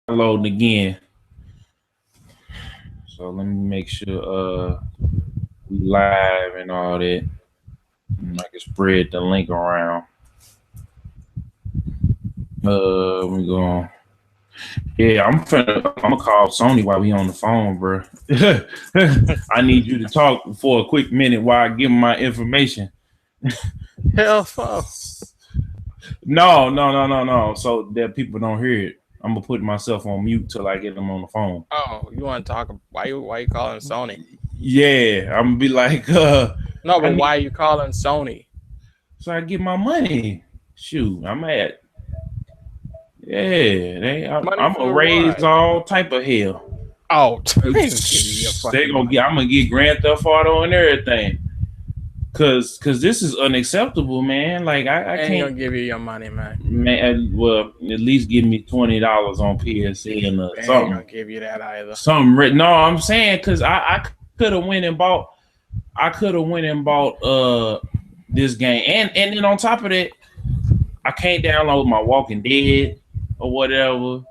Loading again. So let me make sure we live and all that. And I can spread the link around. We going. Yeah, I'm gonna call Sony while we on the phone, bro. I need you to talk for a quick minute while I give them my information. Hell no. No. So that people don't hear it. I'm gonna put myself on mute till I get them on the phone. Oh, you want to talk? Why you calling Sony? Yeah, I'm gonna be like, No, I but need, why are you calling Sony? so I get my money. Shoot, I'm at. Yeah, Money I'm gonna for raise what? all type of hell. Oh, They gonna get. I'm gonna get Grand Theft Auto and everything. Cause this is unacceptable, man. Like I ain't can't. gonna give you your money, man. Man, well, at least give me $20 on PSN or They ain't something. gonna give you that either. Something written. No, I'm saying because I could have went and bought. I could have went and bought this game, and then on top of that, I can't download my Walking Dead or whatever.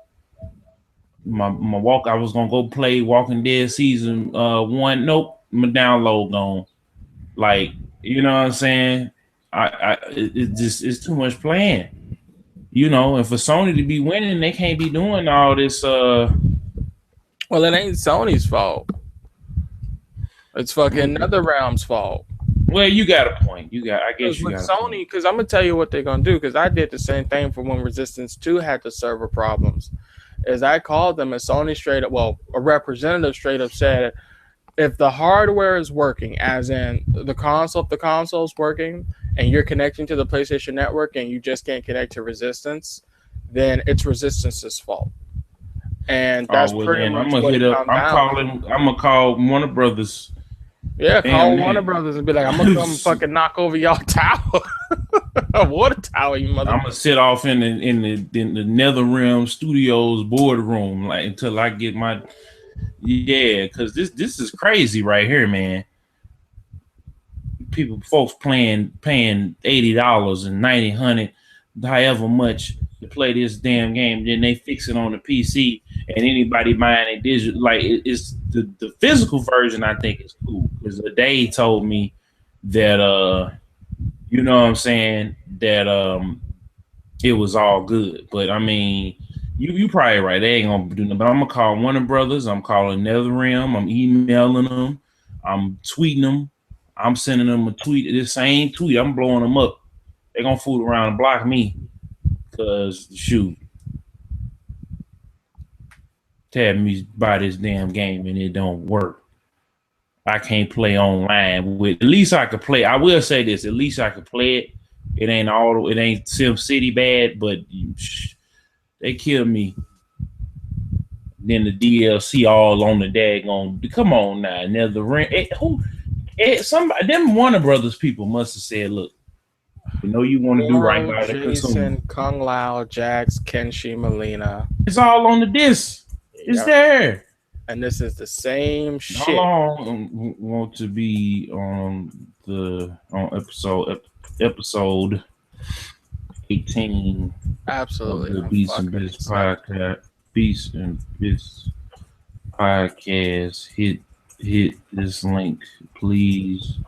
My walk. I was gonna go play Walking Dead season 1. Nope, my download gone. Like, you know what I'm saying? It just it's too much playing. You know, and for Sony to be winning, they can't be doing all this. Well, it ain't Sony's fault. It's fucking NetherRealm's fault. Well, you got a point. I guess you with got Sony, because I'm gonna tell you what they're gonna do. Because I did the same thing for when Resistance 2 had the server problems. Is I called them and Sony straight up, well, a representative straight up said, if the hardware is working, as in the console, if the console's working and you're connecting to the PlayStation Network and you just can't connect to Resistance, then it's Resistance's fault. And that's pretty much what it comes down. I'm gonna call Warner Brothers. Yeah, call Warner Brothers and be like, I'm gonna come fucking knock over y'all tower. A water tower, you mother. I'm gonna sit off in the NetherRealm Studios boardroom like until I get my because this is crazy right here, man. Folks paying $80 and $90, however much to play this damn game. Then they fix it on the PC, and anybody buying it digital, like it's the physical version. I think is cool because Day told me that you know what I'm saying, that it was all good. But I mean, you probably right. They ain't gonna do nothing. But I'm gonna call Warner Brothers. I'm calling NetherRealm. I'm emailing them. I'm tweeting them. I'm sending them a tweet. This same tweet. I'm blowing them up. They gonna fool around and block me. Cause shoot, tell me buy this damn game and it don't work. I can't play online with. At least I could play. I will say this. At least I could play it. It ain't Sim City bad, but they kill me. Then the DLC all on the daggone. Come on now, NetherRealm. Somebody, them Warner Brothers people must have said, "Look, we know you want to do right by the consumer." Jason, Kung Lao, Jax, Kenshi, Molina. It's all on the disc. It's there. And this is the same shit. How long want to be on episode 18? Absolutely. Of the Beatz N Bitz Podcast. Beatz N Bitz Podcast. Hit this link, please.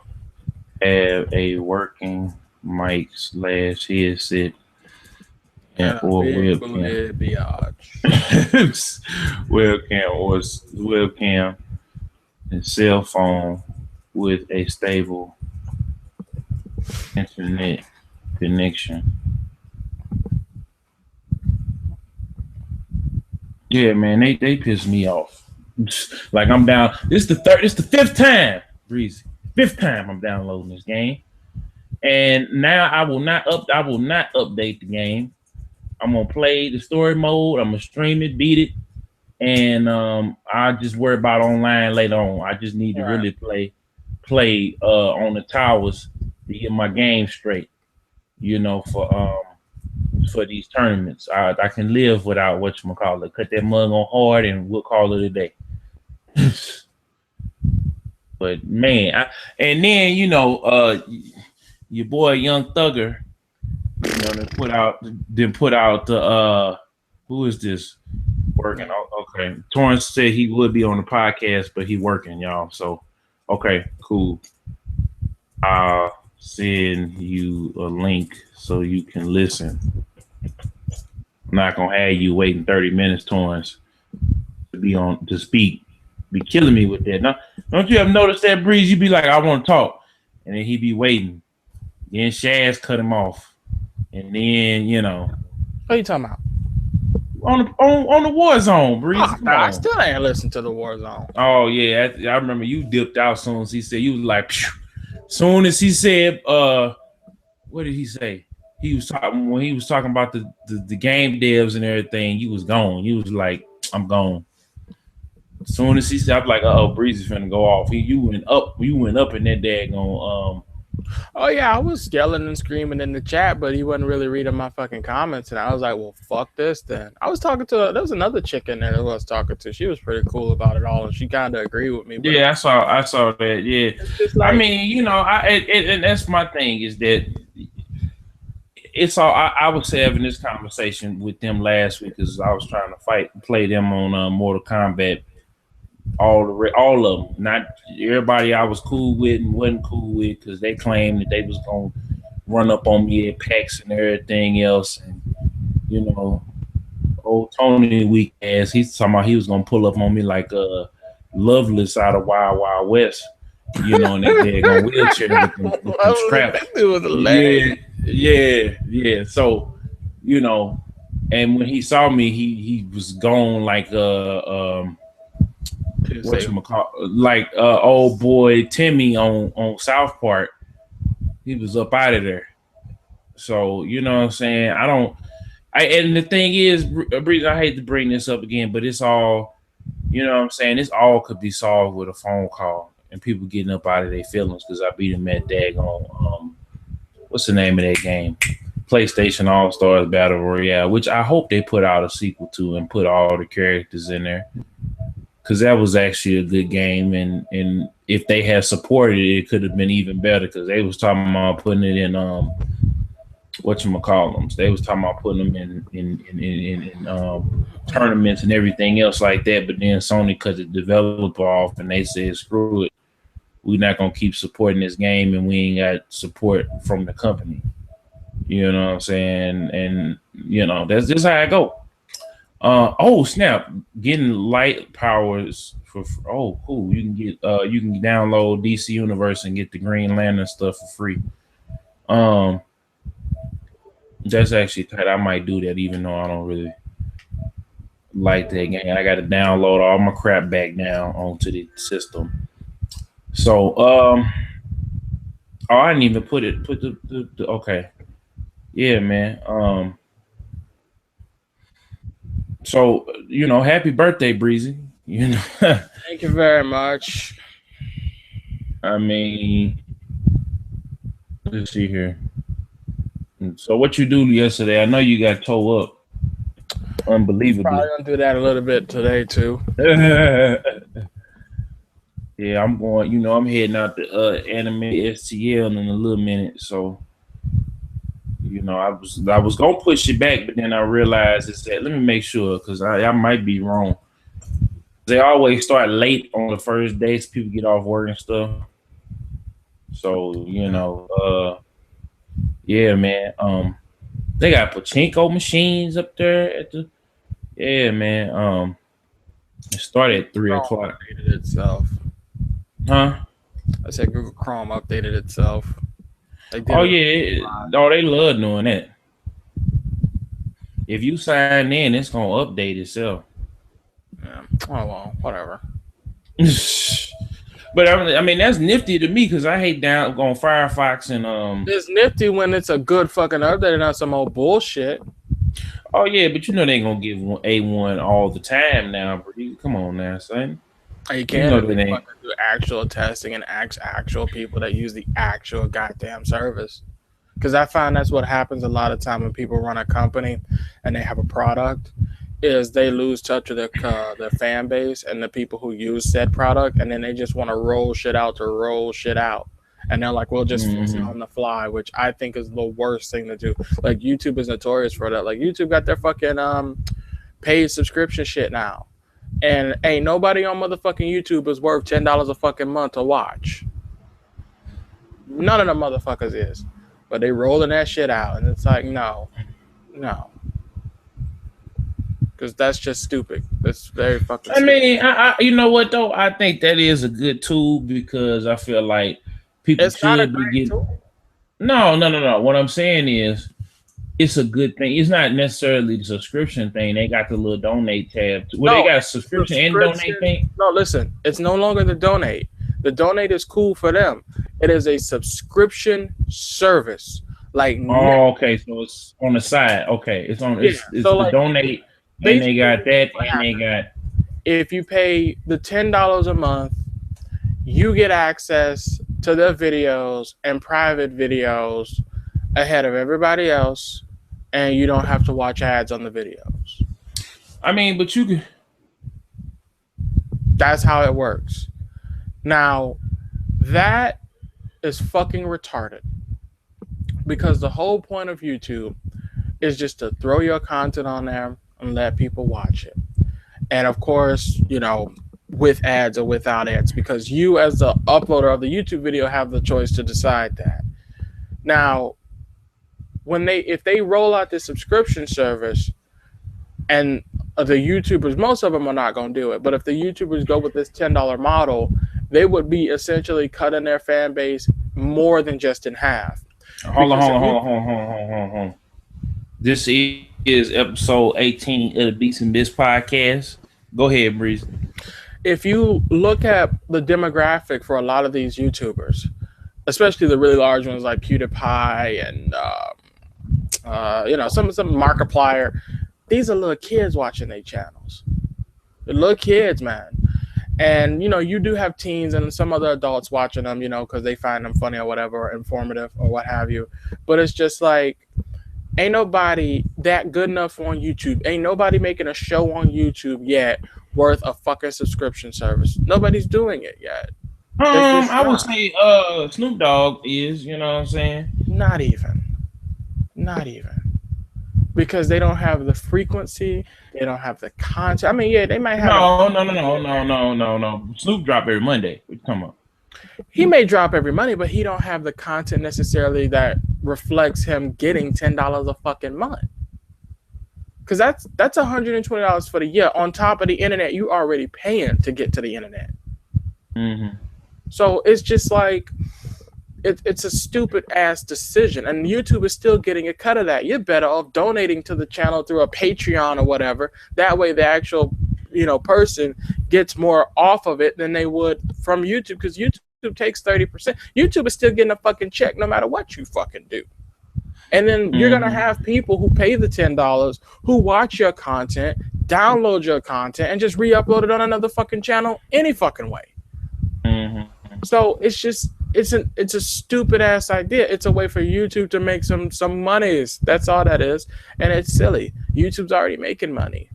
Have a working mic / headset and or webcam. Webcam and cell phone with a stable internet connection. Yeah, man, they piss me off. Like I'm down. This the fifth time, Breezy. Fifth time I'm downloading this game. And now I will not update the game. I'm gonna play the story mode. I'm gonna stream it, beat it, and I just worry about online later on. I just need to really play on the towers to get my game straight. You know, for these tournaments, I can live without whatchamacallit. Cut that mug on hard, and we'll call it a day. But man, and then you know, your boy Young Thugger, you know, then put out the who is this? Working. Okay. Torrance said he would be on the podcast, but he working, y'all. So, okay, cool. I'll send you a link so you can listen. I'm not gonna have you waiting 30 minutes, Torrance, to speak. Be killing me with that. Now, don't you ever notice that, Breeze? You be like, I want to talk, and then he be waiting. Then Shaz cut him off, and then What are you talking about? on the war zone, Breeze. I still ain't listened to the war zone. Oh yeah, I remember you dipped out soon as he said you was like. Phew. Soon as he said, what did he say? He was talking when he was talking about the game devs and everything. You was gone. You was like, I'm gone. As soon as he said, I'm like, Breezy's finna go off. You went up in that daggone. Oh yeah, I was yelling and screaming in the chat, but he wasn't really reading my fucking comments, and I was like, well, fuck this then. I was talking to there was another chick in there that I was talking to. She was pretty cool about it all, and she kind of agreed with me. Yeah, I saw that. Yeah, like, I mean, and that's my thing is that it's all. I was having this conversation with them last week because I was trying to play them on Mortal Kombat. All of them, not everybody I was cool with and wasn't cool with because they claimed that they was gonna run up on me at PAX and everything else, and old Tony weak ass, he's talking about he was gonna pull up on me like Loveless out of Wild Wild West, in that daggone wheelchair with them straps. Yeah. So, and when he saw me, he was gone like like old boy Timmy on South Park. He was up out of there. So you know what I'm saying. And the thing is, Breeze, I hate to bring this up again, but it's all, you know what I'm saying. This all could be solved with a phone call and people getting up out of their feelings because I beat them at daggone what's the name of that game? PlayStation All Stars Battle Royale, which I hope they put out a sequel to and put all the characters in there. Because that was actually a good game, and if they had supported it, it could have been even better. Because they was talking about putting it in whatchamacallums. They was talking about putting them in tournaments and everything else like that. But then Sony cut the developer off, and they said, "Screw it, we're not gonna keep supporting this game, and we ain't got support from the company." You know what I'm saying? And that's just how I go. Oh snap! Getting light powers for cool. You can download DC Universe and get the Green Lantern stuff for free. That's actually tight. I might do that even though I don't really like that game. I got to download all my crap back now onto the system. So I didn't even put the okay. Yeah, man. So, happy birthday, Breezy. Thank you very much. I mean, let's see here. So what you do yesterday? I know you got toe up. Unbelievably. Probably gonna do that a little bit today too. Yeah, I'm going, I'm heading out to Anime STL in a little minute. So, I was gonna push it back, but then I realized let me make sure because I might be wrong. They always start late on the first day, so people get off work and stuff. So yeah, man. They got pachinko machines up there man. It started at 3 o'clock. Updated itself. Huh? I said Google Chrome updated itself. They love doing that. If you sign in, it's gonna update itself. Yeah. Oh well, whatever. But I mean, that's nifty to me because I hate going Firefox and It's nifty when it's a good fucking update and not some old bullshit. Oh yeah, but they ain't gonna give A1 all the time now. Come on now, son. You can't do actual testing and actual people that use the actual goddamn service. Because I find that's what happens a lot of time when people run a company and they have a product, is they lose touch with their fan base and the people who use said product, and then they just want to roll shit out. And they're like, we'll just fix it on the fly, which I think is the worst thing to do. Like, YouTube is notorious for that. Like, YouTube got their fucking paid subscription shit now. And ain't nobody on motherfucking YouTube is worth $10 a fucking month to watch. None of the motherfuckers is. But they rolling that shit out. And it's like, no. Because that's just stupid. That's very fucking stupid. I mean, I you know what, though? I think that is a good tool because I feel like people should be getting... Tool. No. What I'm saying is, it's a good thing. It's not necessarily the subscription thing. They got the little donate tab. Well, they got a subscription and donate thing. No, listen. It's no longer the donate. The donate is cool for them. It is a subscription service. Like, okay. So it's on the side. Okay, it's on. It's so the like, donate, and they got that, and they got. If you pay the $10 a month, you get access to their videos and private videos ahead of everybody else, and you don't have to watch ads on the videos. I mean, but you can. That's how it works. Now, that is fucking retarded. Because the whole point of YouTube is just to throw your content on there and let people watch it. And of course, you know, with ads or without ads, because you as the uploader of the YouTube video have the choice to decide that. Now, if they roll out this subscription service, and the YouTubers, most of them are not going to do it, but if the YouTubers go with this $10 model, they would be essentially cutting their fan base more than just in half. Hold on. This is episode 18 of the Beatz N Bitz Podcast. Go ahead, Breezy. If you look at the demographic for a lot of these YouTubers, especially the really large ones like PewDiePie and some Markiplier, these are little kids watching their channels. They're little kids, man. And, you know, you do have teens and some other adults watching them, you know, because they find them funny or whatever, or informative or what have you. But it's just like, ain't nobody that good enough on YouTube. Ain't nobody making a show on YouTube yet worth a fucking subscription service. Nobody's doing it yet. I would say Snoop Dogg is, you know what I'm saying? Not even. Because they don't have the frequency, they don't have the content. I mean, yeah, they might have. No. Snoop drop every Monday. Come on. He may drop every Monday, but he don't have the content necessarily that reflects him getting $10 a fucking month. Because that's $120 for the year on top of the internet you already paying to get to the internet. Mm-hmm. So it's just like. It's a stupid ass decision, and YouTube is still getting a cut of that. You're better off donating to the channel through a Patreon or whatever. That way, the actual, person gets more off of it than they would from YouTube, because YouTube takes 30%. YouTube is still getting a fucking check no matter what you fucking do. And then you're gonna have people who pay the $10 who watch your content, download your content, and just re-upload it on another fucking channel any fucking way. Mm-hmm. So it's just. It's a stupid ass idea. It's a way for YouTube to make some monies. That's all that is. And it's silly. YouTube's already making money.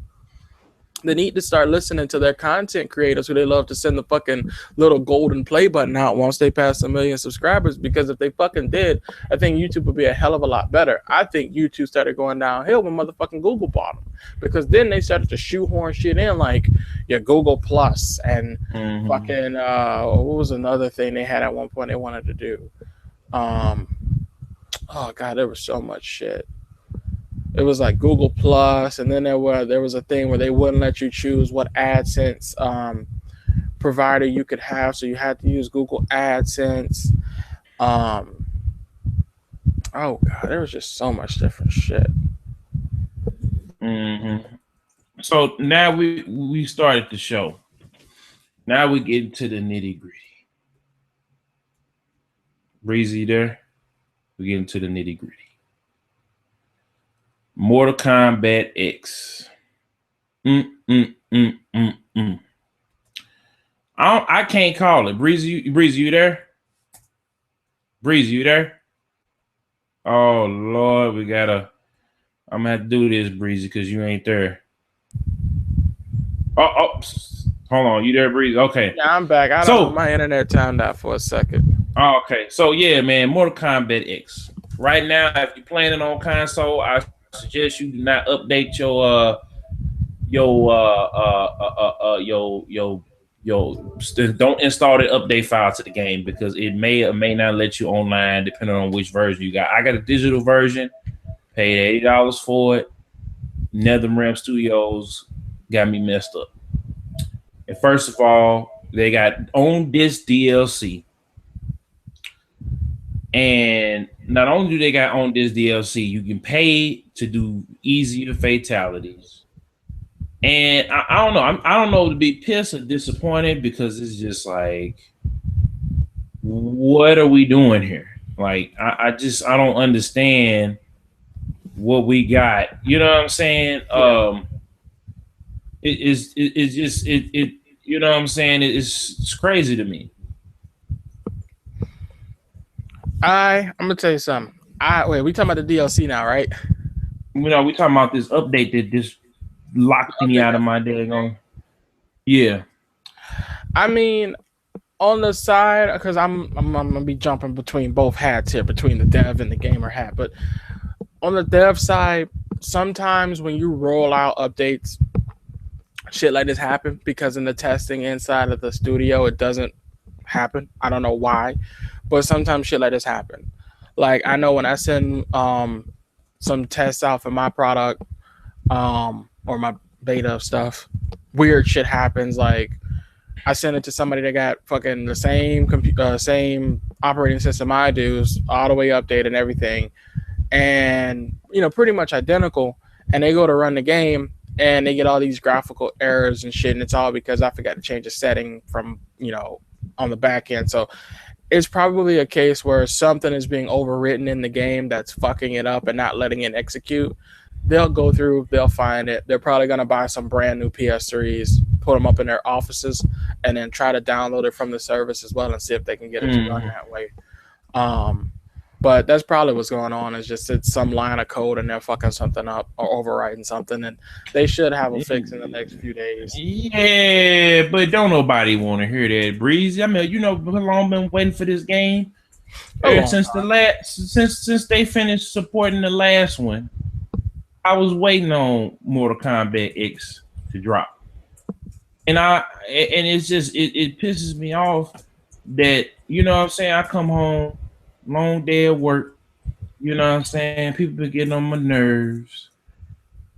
They need to start listening to their content creators who they love to send the fucking little golden play button out once they pass 1 million subscribers. Because if they fucking did, I think YouTube would be a hell of a lot better. I think YouTube started going downhill when motherfucking Google bought them. Because then they started to shoehorn shit in like your Google Plus and fucking what was another thing they had at one point they wanted to do? Oh god, there was so much shit. It was like Google Plus, and then there was a thing where they wouldn't let you choose what AdSense provider you could have, so you had to use Google AdSense. Oh god, there was just so much different shit. So now we started the show. Now we get into the nitty gritty. Breezy there. We get into the nitty gritty. Mortal Kombat X. I can't call it. Breezy, you there? Breezy, you there? Oh Lord, I'm gonna have to do this, Breezy, because you ain't there. Oh, hold on, you there, Breezy? Okay. Yeah, I'm back. I don't know, my internet timed out for a second. Oh, okay. So yeah, man, Mortal Kombat X. Right now, if you're playing it on console, I suggest you do not update don't install the update file to the game because it may or may not let you online depending on which version you got. I got a digital version, paid $80 for it. NetherRealm Studios got me messed up. And first of all, they got on this DLC. And not only do they got on this DLC, you can pay to do easier fatalities. And I don't know. I don't know to be pissed or disappointed because it's just like, what are we doing here? Like, I don't understand what we got. You know what I'm saying? Yeah. It's you know what I'm saying? It's crazy to me. I'm gonna tell you something. Wait, we talking about the DLC now, right? You know, we talking about this update that just locked me out of my daggone. Yeah. I mean, on the side, because I'm gonna be jumping between both hats here, between the dev and the gamer hat. But on the dev side, sometimes when you roll out updates, shit like this happen because in the testing inside of the studio, it doesn't happen. I don't know why, but sometimes shit like this happen. Like I know when I send some tests out for my product or my beta stuff, weird shit happens. Like I send it to somebody that got fucking the same same operating system I do, all the way updated and everything, and pretty much identical. And they go to run the game, and they get all these graphical errors and shit, and it's all because I forgot to change a setting from on the back end. So it's probably a case where something is being overwritten in the game that's fucking it up and not letting it execute. They'll go through, they'll find it. They're probably going to buy some brand new PS3s, put them up in their offices, and then try to download it from the service as well and see if they can get it to run that way. But that's probably what's going on. Is just it's some line of code and they're fucking something up or overwriting something, and they should have a fix in the next few days. Yeah, but don't nobody want to hear that, Breezy. I mean, how long been waiting for this game? Since since they finished supporting the last one, I was waiting on Mortal Kombat X to drop, and it's just it pisses me off that what I'm saying. I come home. Long day at work, you know what I'm saying? People been getting on my nerves,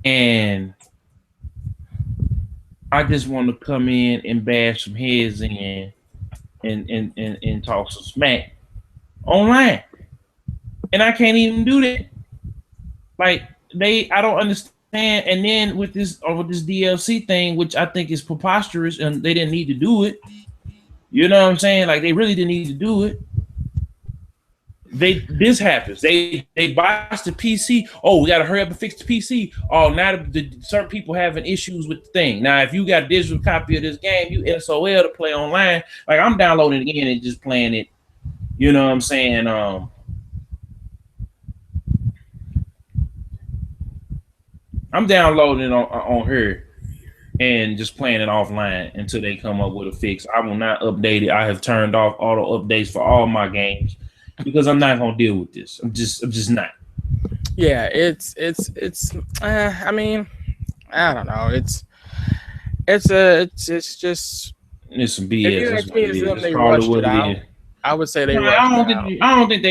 and I just want to come in and bash some heads in and talk some smack online, and I can't even do that. Like I don't understand. And then with this DLC thing, which I think is preposterous, and they didn't need to do it. You know what I'm saying? Like they really didn't need to do it. This happens. They botch the PC. Oh, we gotta hurry up and fix the PC. Oh, now certain people having issues with the thing. Now, if you got a digital copy of this game, you SOL to play online. Like I'm downloading it again and just playing it. You know what I'm saying? I'm downloading it on her and just playing it offline until they come up with a fix. I will not update it. I have turned off auto updates for all my games. Because I'm not gonna deal with this. I'm just not. Yeah, it's. I mean, I don't know. It's just. It's some BS. They rushed it out. I would say they rushed it out. I don't think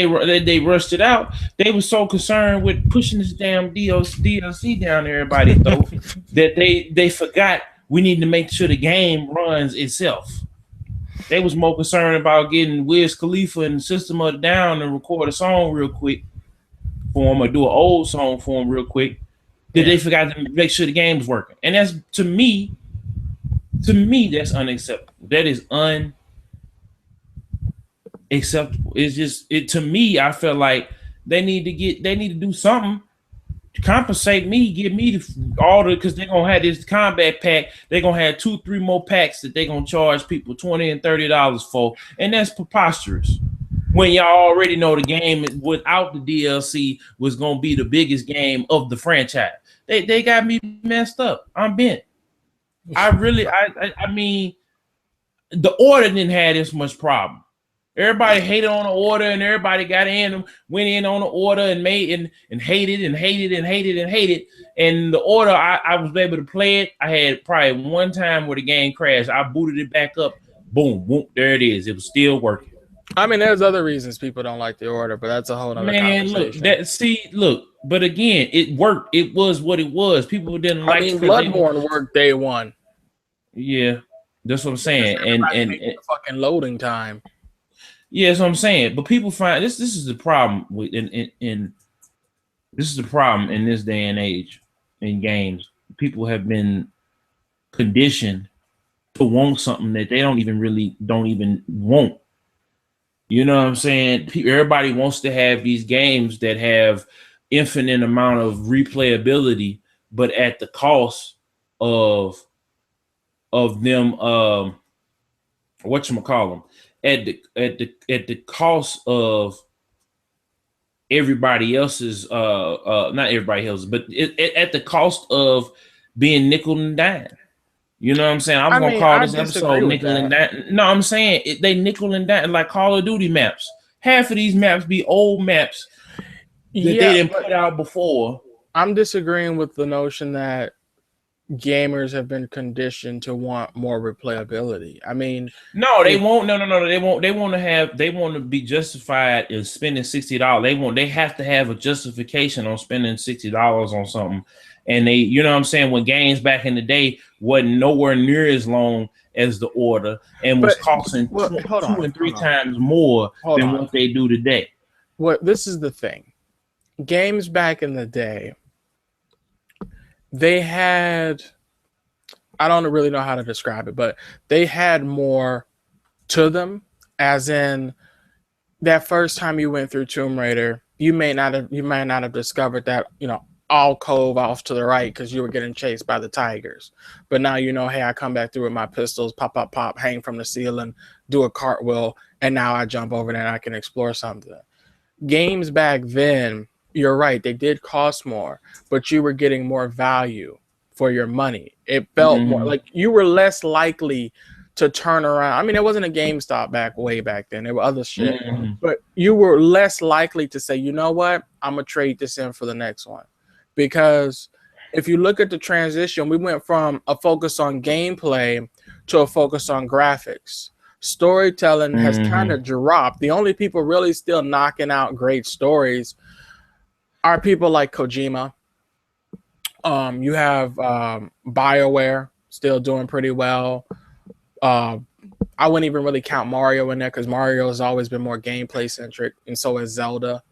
they rushed it out. They were so concerned with pushing this damn DLC down everybody's throat that they forgot we need to make sure the game runs itself. They was more concerned about getting Wiz Khalifa and System of a Down and record a song real quick for him or do an old song for him real quick that they forgot to make sure the game was working. And that's to me, that's unacceptable. That is unacceptable. It's just to me, I feel like they need to do something to compensate me, give me because they're gonna have this combat pack. They're gonna have 2-3 more packs that they're gonna charge people $20 and $30 for, and that's preposterous. When y'all already know the game without the DLC was gonna be the biggest game of the franchise. They got me messed up. I'm bent. I mean, the order didn't have this much problem. Everybody hated on the order, and everybody went in on the order and made and hated and hated and hated and hated. And the order, I was able to play it. I had probably one time where the game crashed. I booted it back up. Boom, boom, there it is. It was still working. I mean, there's other reasons people don't like the order, but that's a whole other conversation. Look, but again, it worked. It was what it was. People didn't like it. Bloodborne worked day one. Yeah, that's what I'm saying. And the fucking loading time. Yeah, that's what I'm saying. But people find this is the problem with in this is the problem in this day and age in games. People have been conditioned to want something that they don't even want. You know what I'm saying? Everybody wants to have these games that have infinite amount of replayability, but at the cost of them whatchamacallem, at the cost of everybody else's not everybody else's, but at the cost of being nickel and dime. You know what I'm saying? I'm gonna call this episode nickel and dime. No, I'm saying they nickel and dime like Call of Duty maps. Half of these maps be old maps that they didn't put out before. I'm disagreeing with the notion that gamers have been conditioned to want more replayability. I mean, no, they won't. No, they won't. They want to be justified in spending $60. They have to have a justification on spending $60 on something. And they, you know what I'm saying, when games back in the day wasn't nowhere near as long as the order and was costing two and three times more than what they do today. This is the thing. Games back in the day, they had, I don't really know how to describe it, but they had more to them, as in that first time you went through Tomb Raider, you might not have discovered that, alcove off to the right because you were getting chased by the tigers. But now hey, I come back through with my pistols, pop, hang from the ceiling, do a cartwheel, and now I jump over there and I can explore something. Games back then, you're right, they did cost more, but you were getting more value for your money. It felt more like you were less likely to turn around. I mean, it wasn't a GameStop way back then. There were other shit, but you were less likely to say, you know what, I'm gonna trade this in for the next one. Because if you look at the transition, we went from a focus on gameplay to a focus on graphics. Storytelling has kind of dropped. The only people really still knocking out great stories are people like Kojima. You have BioWare still doing pretty well. I wouldn't even really count Mario in there because Mario has always been more gameplay centric, and so has Zelda,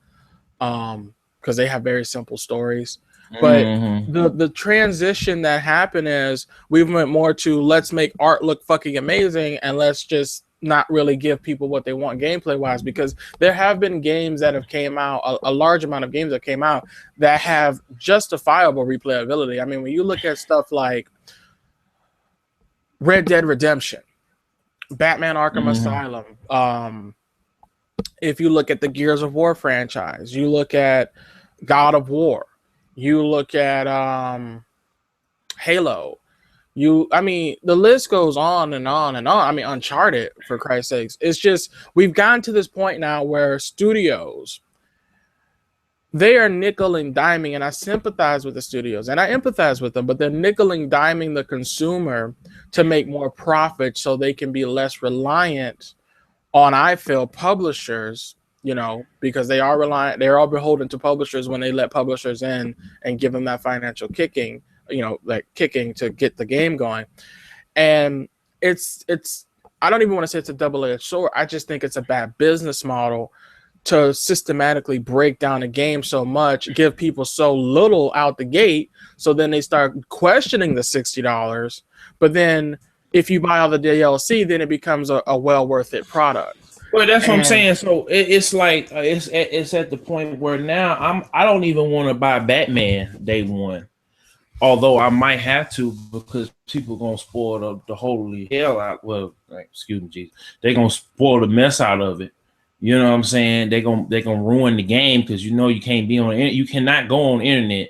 because they have very simple stories. But the transition that happened is we went more to let's make art look fucking amazing and let's just not really give people what they want gameplay wise, because there have been games that have came out, a large amount of games that came out that have justifiable replayability. I mean, when you look at stuff like Red Dead Redemption, Batman Arkham Asylum, if you look at the Gears of War franchise, you look at God of War, you look at Halo, the list goes on and on and on. I mean, Uncharted, for Christ's sakes. It's just, we've gotten to this point now where studios, they are nickel and diming, and I sympathize with the studios and I empathize with them, but they're nickel and diming the consumer to make more profit so they can be less reliant on, I feel, publishers, because they are beholden to publishers when they let publishers in and give them that financial kicking, kicking to get the game going. And it's I don't even want to say it's a double-edged sword. I just think it's a bad business model to systematically break down a game so much, give people so little out the gate, so then they start questioning the $60. But then if you buy all the DLC, then it becomes a well worth it product. Well, that's what I'm saying. So it's like it's at the point where now I don't even want to buy Batman day one, although I might have to, because people gonna spoil the holy hell out. Well, excuse me, Jesus, they gonna spoil the mess out of it. You know what I'm saying? They gonna ruin the game because you can't be on you cannot go on the internet.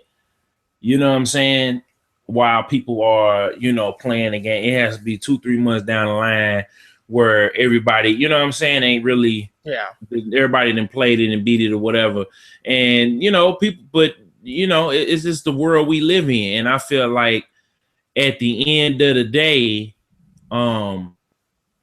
You know what I'm saying? While people are playing the game, it has to be 2-3 months down the line where everybody, you know what I'm saying, ain't really, everybody done played it and beat it or whatever. And, you know, people, but, you know, it's just the world we live in. And I feel like at the end of the day,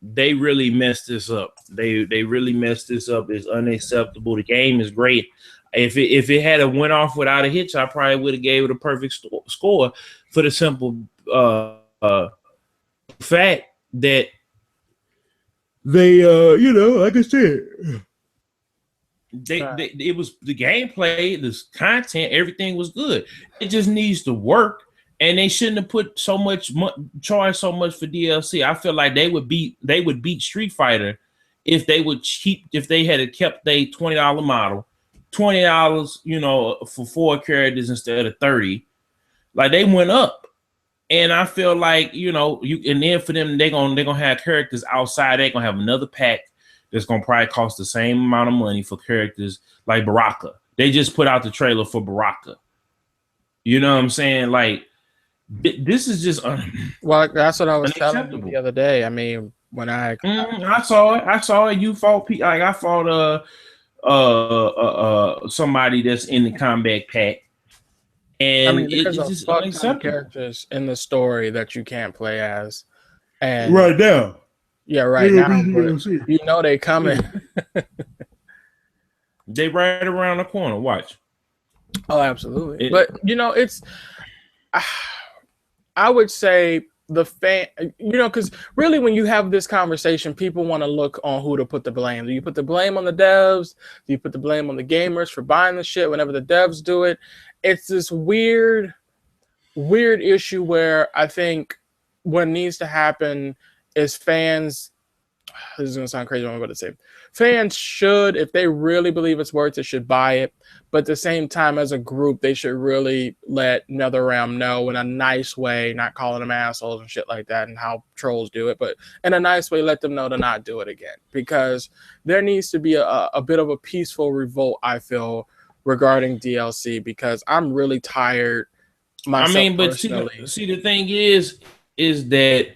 they really messed this up. They really messed this up. It's unacceptable. The game is great. If it had a went off without a hitch, I probably would have gave it a perfect score for the simple fact that they, you know, like I said, it was the gameplay, the content, everything was good. It just needs to work, and they shouldn't have put so much charge so much for DLC. I feel like they would beat Street Fighter if they had kept their $20 model. $20, you know, for 4 characters instead of 30. Like, they went up. And I feel like, you know, and then for them, they're gonna have characters outside. They're gonna have another pack that's gonna probably cost the same amount of money for characters like Baraka. They just put out the trailer for Baraka. You know what I'm saying? Like, this is just well, that's what I was telling you the other day. I mean, when I saw it. You fought like I fought somebody that's in the combat pack, and I mean, there's just fuck characters in the story that you can't play as, and right now, right now, you know they coming. They right around the corner. Watch. Oh, absolutely. But you know, it's I would say the fan, you know, because really when you have this conversation, people want to look on who to put the blame. Do you put the blame on the devs? Do you put the blame on the gamers for buying the shit whenever the devs do it? It's this weird issue where I think what needs to happen is fans, this is going to sound crazy what I'm about to say. Fans should, if they really believe it's worth it, should buy it. But at the same time, as a group, they should really let NetherRealm know in a nice way, not calling them assholes and shit like that and how trolls do it, but in a nice way, let them know to not do it again. Because there needs to be a bit of a peaceful revolt, I feel, regarding DLC, because I'm really tired myself personally. See, the thing is that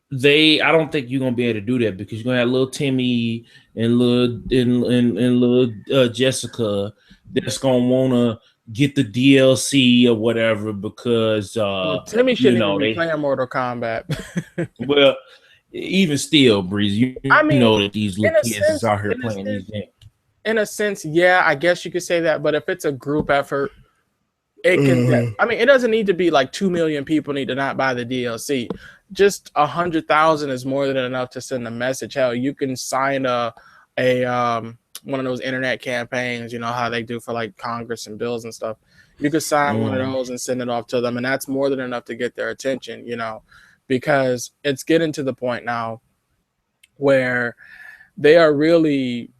I don't think you're gonna be able to do that, because you're gonna have little Timmy and little Jessica that's gonna wanna get the DLC or whatever, because Timmy shouldn't even be playing Mortal Kombat. Well, even still, Breezy, you know that these little kids is out here playing these games. In a sense, yeah, I guess you could say that, but if it's a group effort, it can. I mean, it doesn't need to be like 2 million people need to not buy the DLC. Just 100,000 is more than enough to send a message. Hell, you can sign a one of those internet campaigns, you know how they do for like Congress and bills and stuff. You could sign one of those and send it off to them, and that's more than enough to get their attention, you know, because it's getting to the point now where they are really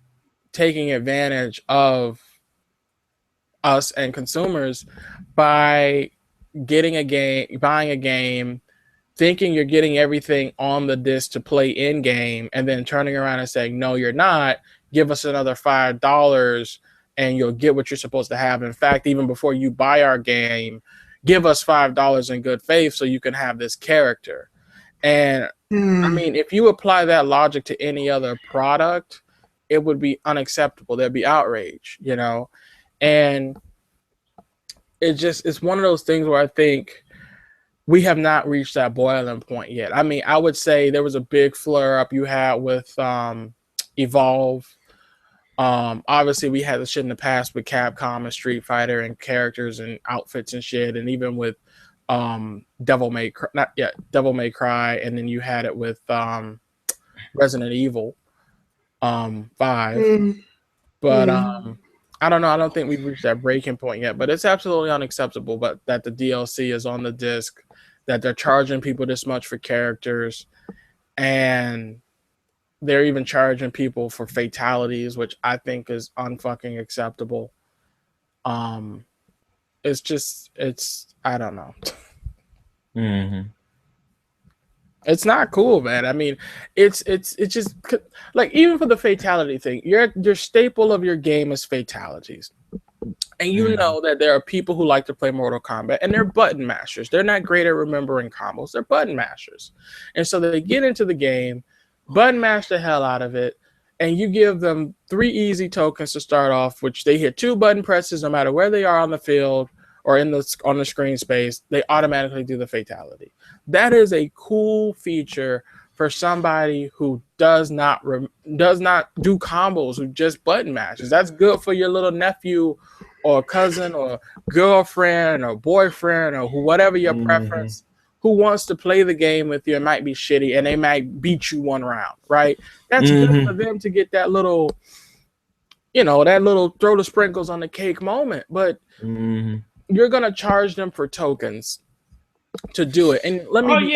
taking advantage of us and consumers by getting a game, buying a game, thinking you're getting everything on the disc to play in game, and then turning around and saying, no, you're not. Give us another $5 and you'll get what you're supposed to have. In fact, even before you buy our game, give us $5 in good faith so you can have this character. And I mean, if you apply that logic to any other product, it would be unacceptable. There'd be outrage, you know? And it's one of those things where I think we have not reached that boiling point yet. I mean, I would say there was a big flare up you had with Evolve. Obviously we had the shit in the past with Capcom and Street Fighter and characters and outfits and shit, and even with Devil May Cry, and then you had it with Resident Evil 5. But I don't know. I don't think we've reached that breaking point yet, but it's absolutely unacceptable. But that the DLC is on the disc, that they're charging people this much for characters, and they're even charging people for fatalities, which I think is unfucking acceptable. It's I don't know. It's not cool, man. I mean, it's just like, even for the fatality thing, your staple of your game is fatalities. And you know that there are people who like to play Mortal Kombat and they're button mashers. They're not great at remembering combos. They're button mashers. And so they get into the game, button mash the hell out of it, and you give them 3 easy tokens to start off, which they hit 2 button presses no matter where they are on the field or on the screen space, they automatically do the fatality. That is a cool feature for somebody who does not do combos, who just button mashes. That's good for your little nephew or cousin or girlfriend or boyfriend or whatever your preference, who wants to play the game with you and might be shitty and they might beat you one round, right? That's good for them to get that little, that little throw the sprinkles on the cake moment. But you're going to charge them for tokens to do it. And let me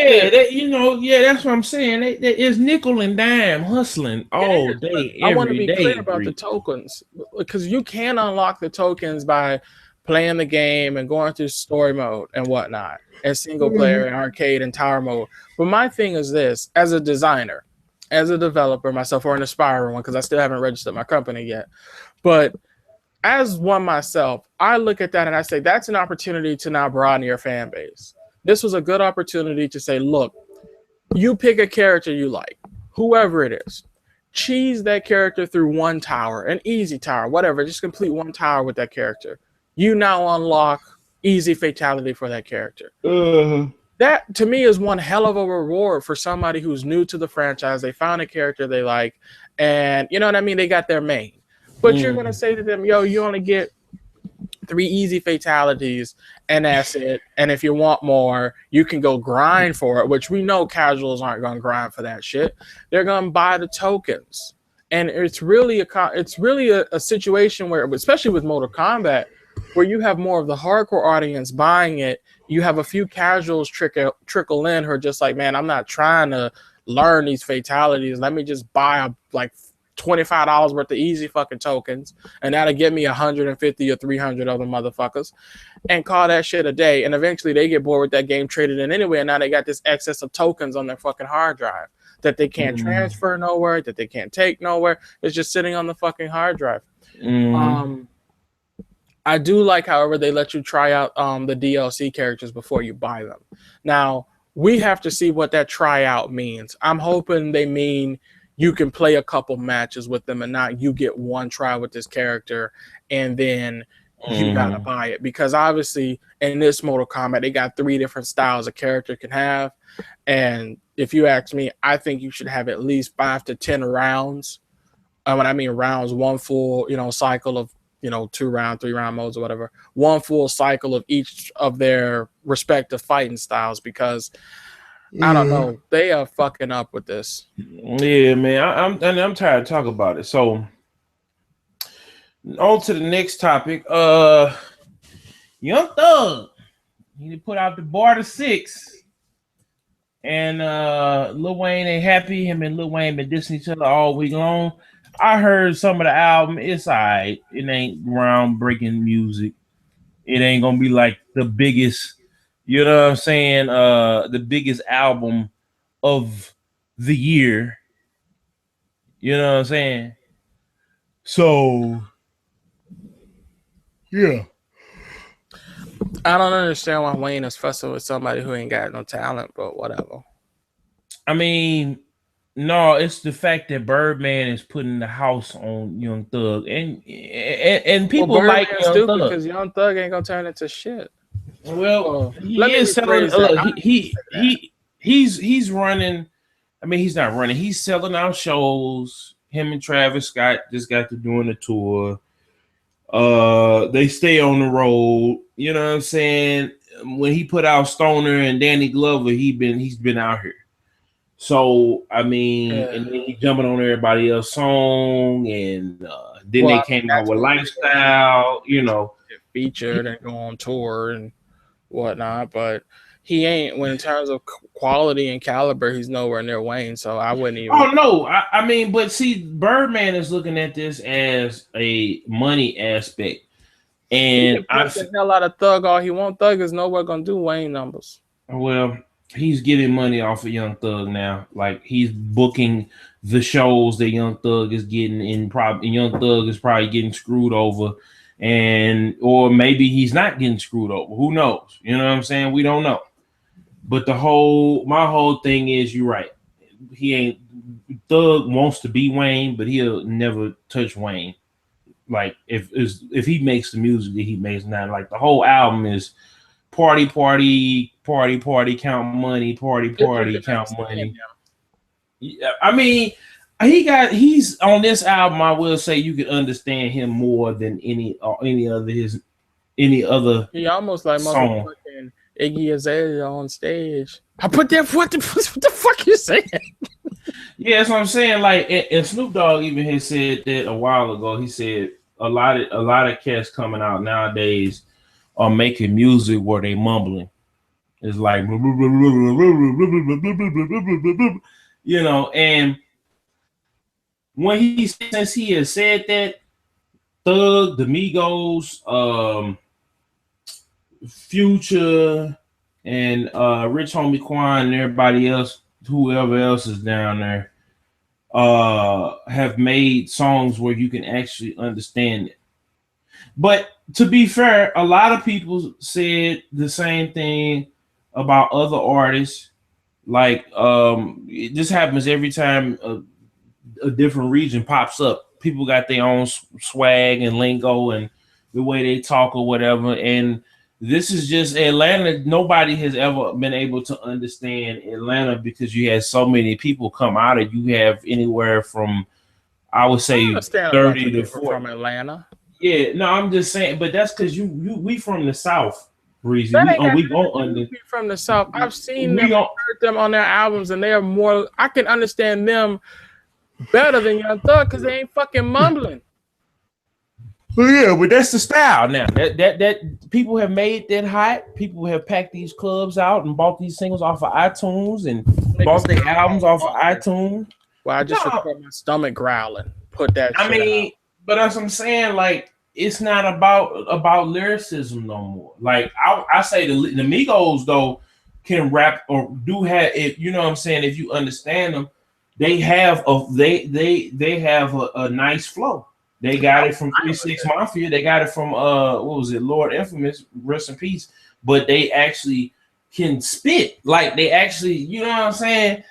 that's what I'm saying. It's nickel and dime hustling all day. I want to be clear about the tokens, because you can unlock the tokens by playing the game and going through story mode and whatnot, and single player and arcade and tower mode. But my thing is this: as a designer, as a developer myself, or an aspiring one, because I still haven't registered my company yet, but as one myself, I look at that and I say that's an opportunity to now broaden your fan base. This was a good opportunity to say, look, you pick a character you like, whoever it is. Cheese that character through one tower, an easy tower, whatever. Just complete one tower with that character. You now unlock easy fatality for that character. That, to me, is one hell of a reward for somebody who's new to the franchise. They found a character they like, and you know what I mean? They got their main. But you're going to say to them, yo, you only get 3 easy fatalities, and that's it. And if you want more, you can go grind for it, which we know casuals aren't going to grind for that shit. They're going to buy the tokens. And it's really a situation where, especially with Mortal Kombat, where you have more of the hardcore audience buying it. You have a few casuals trickle in who are just like, man, I'm not trying to learn these fatalities. Let me just buy $25 worth of easy fucking tokens, and that'll give me 150 or 300 of them motherfuckers, and call that shit a day. And eventually they get bored with that game, traded in anyway, and now they got this excess of tokens on their fucking hard drive that they can't transfer nowhere, that they can't take nowhere. It's just sitting on the fucking hard drive. I do like, however, they let you try out the DLC characters before you buy them. Now, we have to see what that tryout means. I'm hoping they mean you can play a couple matches with them and not you get one try with this character and then you gotta buy it. Because obviously in this Mortal Kombat, they got 3 different styles a character can have. And if you ask me, I think you should have at least 5 to 10 rounds. When I mean rounds, one full, cycle of, 2 round, 3 round modes or whatever. One full cycle of each of their respective fighting styles, because I don't know, they are fucking up with this. Yeah, man. I'm tired of talking about it. So on to the next topic. Young Thug, he put out the Barter Six, and Lil Wayne ain't happy. Him and Lil Wayne been dissing each other all week long. I heard some of the album. It's alright. It ain't groundbreaking music. It ain't gonna be like the biggest, you know what I'm saying, the biggest album of the year. You know what I'm saying? So yeah. I don't understand why Wayne is fussing with somebody who ain't got no talent, but whatever. I mean, no, it's the fact that Birdman is putting the house on Young Thug, and people like Young Thug, because Young Thug ain't gonna turn into shit. Well, he's running. I mean, he's not running. He's selling out shows. Him and Travis Scott just got to doing a tour. They stay on the road. You know what I'm saying? When he put out Stoner and Danny Glover, he's been out here. So I mean, and then he jumping on everybody else's song, and then they came out with Lifestyle. Featured and go on tour and whatnot, but he ain't. When in terms of quality and caliber, he's nowhere near Wayne. So I wouldn't even. Oh no, I mean, but see, Birdman is looking at this as a money aspect, and I've the hell out of Thug all he want. Thug is nowhere gonna do Wayne numbers. Well, he's getting money off of Young Thug now. Like, he's booking the shows that Young Thug is getting, and Young Thug is probably getting screwed over. and or maybe he's not getting screwed over. Who knows? You know what I'm saying? We don't know. But my whole thing is, you're right. He ain't Thug wants to be Wayne, but he'll never touch Wayne. Like if he makes the music that he makes now, like the whole album is party, party, party, party, count money, party, party, count money. Yeah, I mean, he's on this album. I will say you can understand him more than any other. He almost like song. motherfucking Iggy Azalea on stage. I put that. What the fuck you saying? Yeah, that's what I'm saying. Like, and Snoop Dogg even had said that a while ago. He said a lot of cats coming out nowadays are making music where they mumbling. It's like, you know, and since he has said that, Thug, the Migos, Future, and Rich Homie Quan and everybody else, whoever else is down there, have made songs where you can actually understand it. But to be fair, a lot of people said the same thing about other artists. Like, this happens every time a different region pops up. People got their own swag and lingo and the way they talk or whatever. And this is just Atlanta. Nobody has ever been able to understand Atlanta because you had so many people come out of. You have anywhere from, I would say, 30 to 40 from Atlanta. Yeah, no, I'm just saying, but that's because we from the South, Breezy. We go from the South. I've seen them, heard them on their albums, and they are more. I can understand them better than Young Thug because they ain't fucking mumbling. Well, yeah, but that's the style now. That people have made that hot. People have packed these clubs out and bought these singles off of iTunes and bought their albums off of iTunes. Well, I just record my stomach growling. Put that. I mean, out. But that's what I'm saying. Like, it's not about lyricism no more. Like I say the Migos though can rap or do have, if you know what I'm saying, if you understand them, they have a nice flow. They got it from 3-6 Mafia. They got it from what was it, Lord Infamous, rest in peace. But they actually can spit. Like they actually, you know what I'm saying?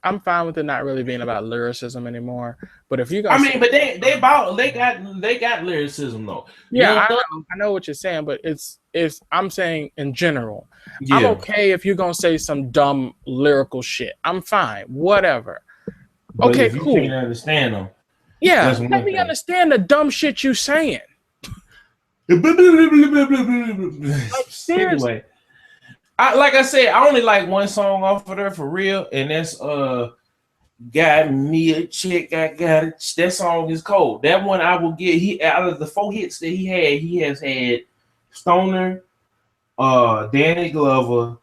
I'm fine with it not really being about lyricism anymore. But if you guys, I mean, but they got lyricism though. Yeah, I know what you're saying, but it's I'm saying in general. Yeah. I'm okay if you're gonna say some dumb lyrical shit. I'm fine, whatever. But okay, if you cool. Can't understand them. Yeah, let me understand the dumb shit you saying. Like, seriously. Anyway, like I said, I only like one song off of there for real, and that's "Got Me a Chick, I Got It." That song is cold. That one I will get. He out of the 4 hits that he has had Stoner, Danny Glover,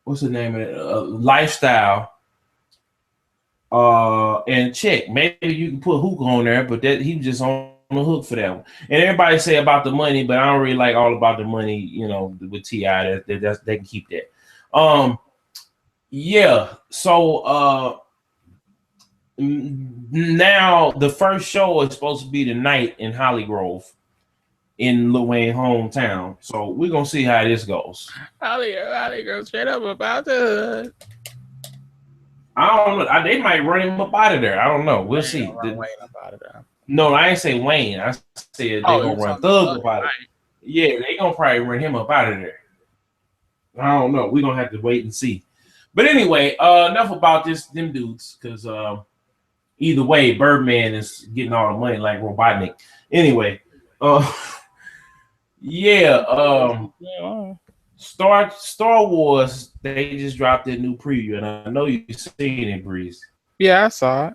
what's the name of it? Lifestyle. And Check. Maybe you can put Hook on there, but that he was just on the hook for that one. And everybody say about the money, but I don't really like all about the money. You know, with T.I. That they can keep that. Yeah. So now the first show is supposed to be tonight in Hollygrove, in Lil Wayne hometown. So we're gonna see how this goes. Hollygrove straight up about the. I don't know. They might run him up out of there. I don't know. We'll see. Wayne up out of there. No, I ain't say Wayne. I said they gonna run Thug up out of there. Yeah, they gonna probably run him up out of there. I don't know. We're gonna have to wait and see. But anyway, enough about them dudes, because either way, Birdman is getting all the money like Robotnik. Anyway, Star Wars, they just dropped their new preview, and I know you've seen it, Breeze. Yeah, I saw it.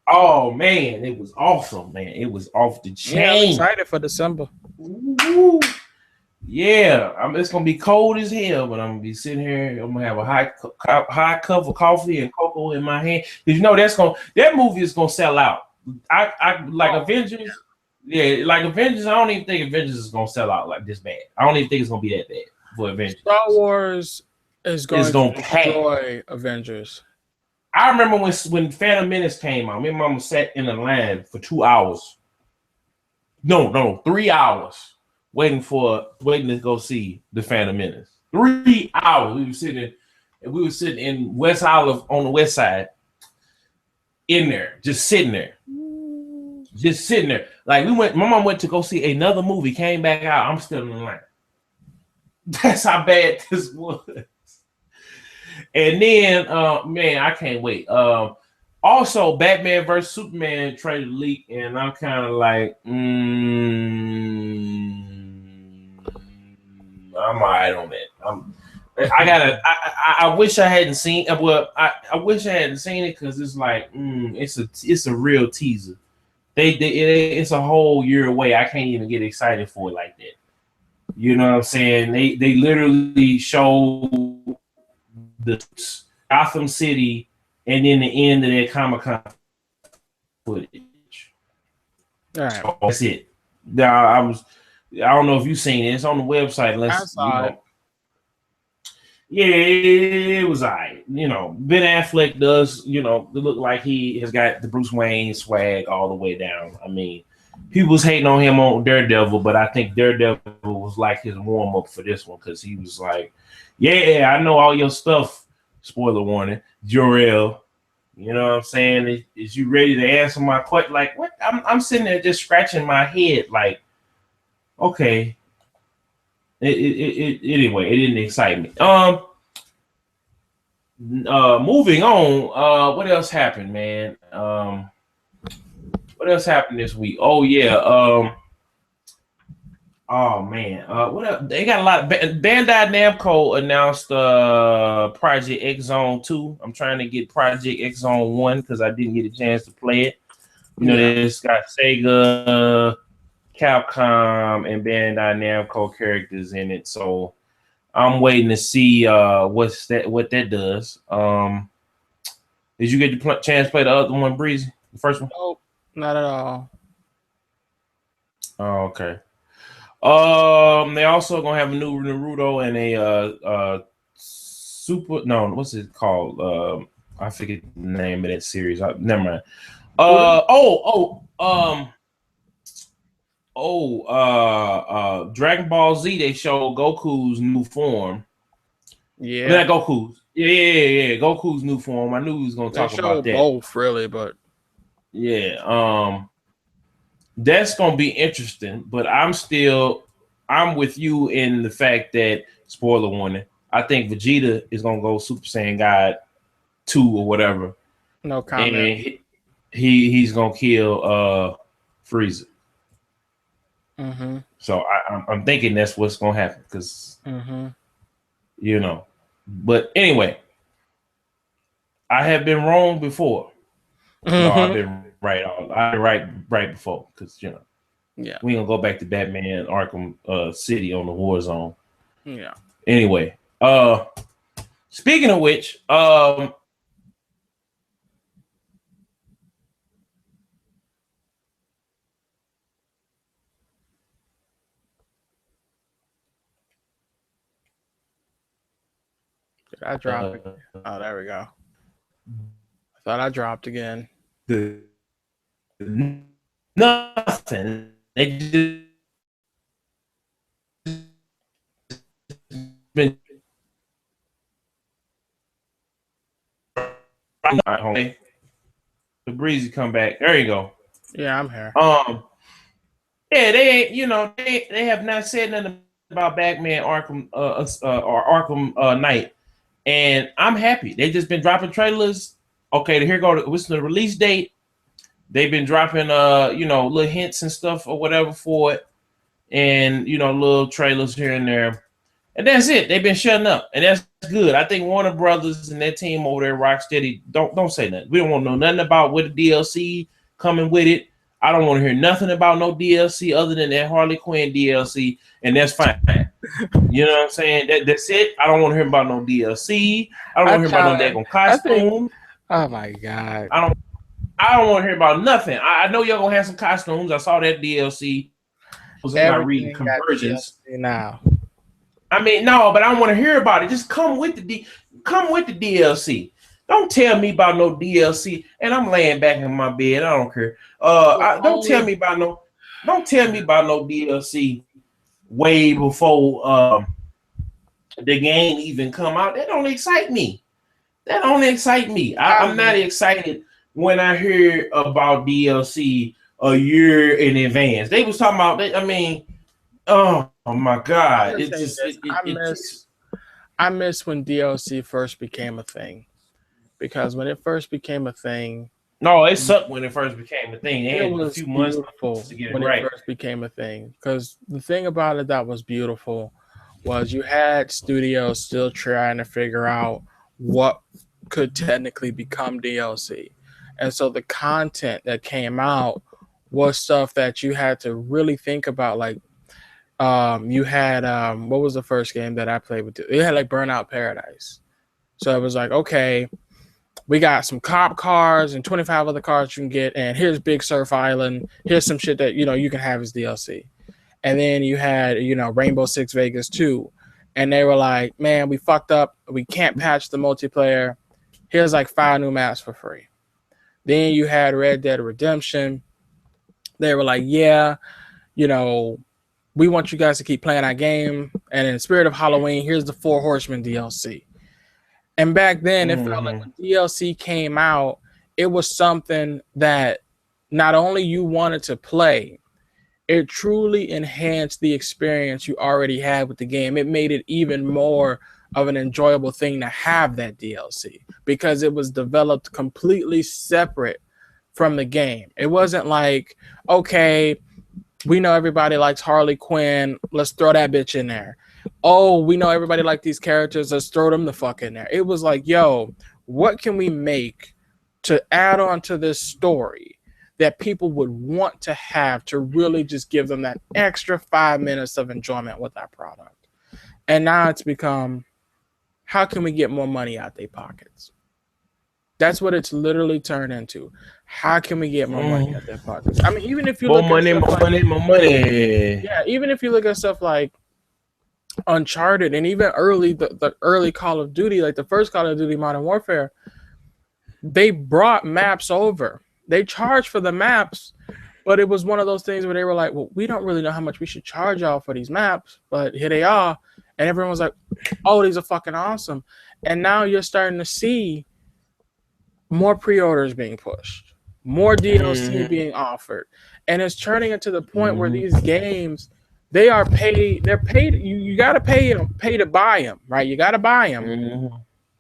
Oh man, it was awesome, man. It was off the chain. Yeah, I'm excited for December. Ooh. Yeah, it's gonna be cold as hell, but I'm gonna be sitting here. I'm gonna have a high cup of coffee and cocoa in my hand, because you know that movie is gonna sell out. I like Avengers. Yeah, like Avengers. I don't even think Avengers is gonna sell out like this bad. I don't even think it's gonna be that bad for Avengers. Star Wars is going to destroy Avengers. I remember when Phantom Menace came out. Me and Mama sat in a line for 2 hours No, 3 hours waiting to go see the Phantom Menace. 3 hours. We were sitting in West Olive on the west side, in there, just sitting there. Like my mom went to go see another movie, came back out. I'm still in the line. That's how bad this was. And then, man, I can't wait. Also, Batman vs Superman trailer leak, and I'm kind of like, I'm all right on that. I wish I hadn't seen. Well, I wish I hadn't seen it because it's like, it's a real teaser. It's a whole year away. I can't even get excited for it like that. You know what I'm saying? They literally show the Gotham City and then the end of their Comic-Con footage. All right. So that's it. Now I don't know if you've seen it. It's on the website. I saw it. Yeah, it was all right. You know, Ben Affleck does, it look like he has got the Bruce Wayne swag all the way down. I mean, people was hating on him on Daredevil, but I think Daredevil was like his warm-up for this one because he was like, yeah, I know all your stuff. Spoiler warning, Jor-El. You know what I'm saying? Is you ready to answer my question? Like, what? I'm sitting there just scratching my head like, okay. Anyway, it didn't excite me. Moving on. What else happened, man? What else happened this week? Oh yeah. Oh man. What else? They got a lot. Bandai Namco announced Project X Zone 2. I'm trying to get Project X Zone 1 because I didn't get a chance to play it. It's got Sega, Capcom, and Bandai Namco characters in it, so I'm waiting to see what that does. Did you get the chance to play the other one, Breezy? The first one? Nope, not at all. Oh, okay. They also gonna have a new Naruto and a what's it called? I forget the name of that series. Never mind. Dragon Ball Z, they showed Goku's new form. Yeah. Not Goku's. Yeah. Goku's new form. I knew he was gonna talk about that. Both, really, but yeah. That's gonna be interesting, but I'm with you in the fact that, spoiler warning, I think Vegeta is gonna go Super Saiyan God 2 or whatever. No comment. And he's gonna kill Frieza. Mm-hmm. So I'm thinking that's what's gonna happen because But anyway, I have been wrong before. No, I've been right. I right before because yeah, we gonna go back to Batman Arkham City on the Warzone. Yeah. Anyway, speaking of which, I dropped. Oh, there we go. I thought I dropped again. Nothing. They just been the Breezy come back. There you go. Yeah, I'm here. Yeah, they ain't. They have not said nothing about Batman Arkham or Arkham Knight, and I'm happy. They just been dropping trailers. Okay, here go. What's the release date? They've been dropping little hints and stuff or whatever for it, and little trailers here and there, and that's it. They've been shutting up, and that's good. I think Warner Brothers and their team over there, Rocksteady, don't say nothing. We don't want to know nothing about what the DLC coming with it. I don't want to hear nothing about no DLC other than that Harley Quinn DLC, and that's fine. You know what I'm saying? That's it. I don't want to hear about no DLC. I don't want to hear about no daggone costume. Oh my god. I don't want to hear about nothing. I know y'all gonna have some costumes. I saw that DLC. I was not reading conversions now. I mean, no, but I don't want to hear about it. Just come with the DLC. Don't tell me about no DLC. And I'm laying back in my bed. I don't care. Don't tell me about no. Don't tell me about no DLC way before the game even come out. That don't excite me. I'm not excited when I hear about DLC a year in advance. They was talking about that. I mean, oh my God. I miss when DLC first became a thing. Because when it first became a thing, no, it sucked when it first became a thing. It was a few months to get it right. It first became a thing. Because the thing about it that was beautiful was you had studios still trying to figure out what could technically become DLC. And so the content that came out was stuff that you had to really think about. Like, you had, what was the first game that I played with? It had like Burnout Paradise. So it was like, okay, we got some cop cars and 25 other cars you can get, and here's Big Surf Island. Here's some shit that, you can have as DLC. And then you had, Rainbow Six Vegas 2. And they were like, man, we fucked up. We can't patch the multiplayer. Here's like 5 new maps for free. Then you had Red Dead Redemption. They were like, yeah, we want you guys to keep playing our game. And in the spirit of Halloween, here's the 4 Horsemen DLC. And back then, it felt like when DLC came out, it was something that not only you wanted to play, it truly enhanced the experience you already had with the game. It made it even more of an enjoyable thing to have that DLC because it was developed completely separate from the game. It wasn't like, okay, we know everybody likes Harley Quinn. Let's throw that bitch in there. Oh, we know everybody like these characters. Let's throw them the fuck in there. It was like, yo, what can we make to add on to this story that people would want to have to really just give them that extra 5 minutes of enjoyment with our product? And now it's become, how can we get more money out their pockets? That's what it's literally turned into. How can we get more money out their pockets? I mean, even if you look at more money. Yeah, even if you look at stuff like Uncharted and even the early Call of Duty, like the first Call of Duty Modern Warfare, they brought maps over. They charged for the maps, but it was one of those things where they were like, well, we don't really know how much we should charge y'all for these maps, but here they are. And everyone was like, oh, these are fucking awesome. And now you're starting to see more pre-orders being pushed, more DLC being offered. And it's turning into the point where these games, they are paid. They're paid. You got to pay to buy them, right? You got to buy them.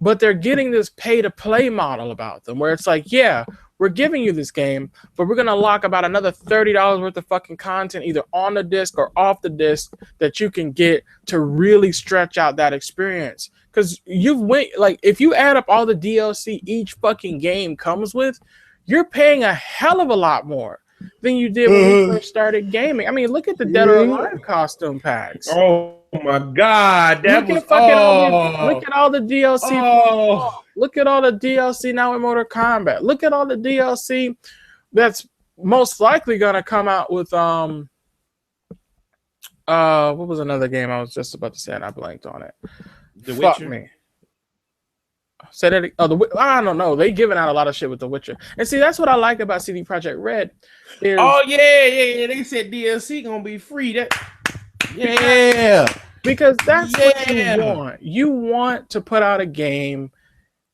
But they're getting this pay to play model about them where it's like, yeah, we're giving you this game, but we're going to lock about another $30 worth of fucking content either on the disc or off the disc that you can get to really stretch out that experience. Because if you add up all the DLC each fucking game comes with, you're paying a hell of a lot more than you did when you first started gaming. I mean, look at the Dead or Alive costume packs. Oh my God, look at all the DLC. Look at all the DLC now in Mortal Kombat. Look at all the DLC that's most likely gonna come out with what was another game I was just about to say and I blanked on it. The Fuck Witcher? me. Say that. I don't know. They giving out a lot of shit with The Witcher, and see that's what I like about CD Projekt Red. Yeah. They said DLC gonna be free. Because that's what you want. You want to put out a game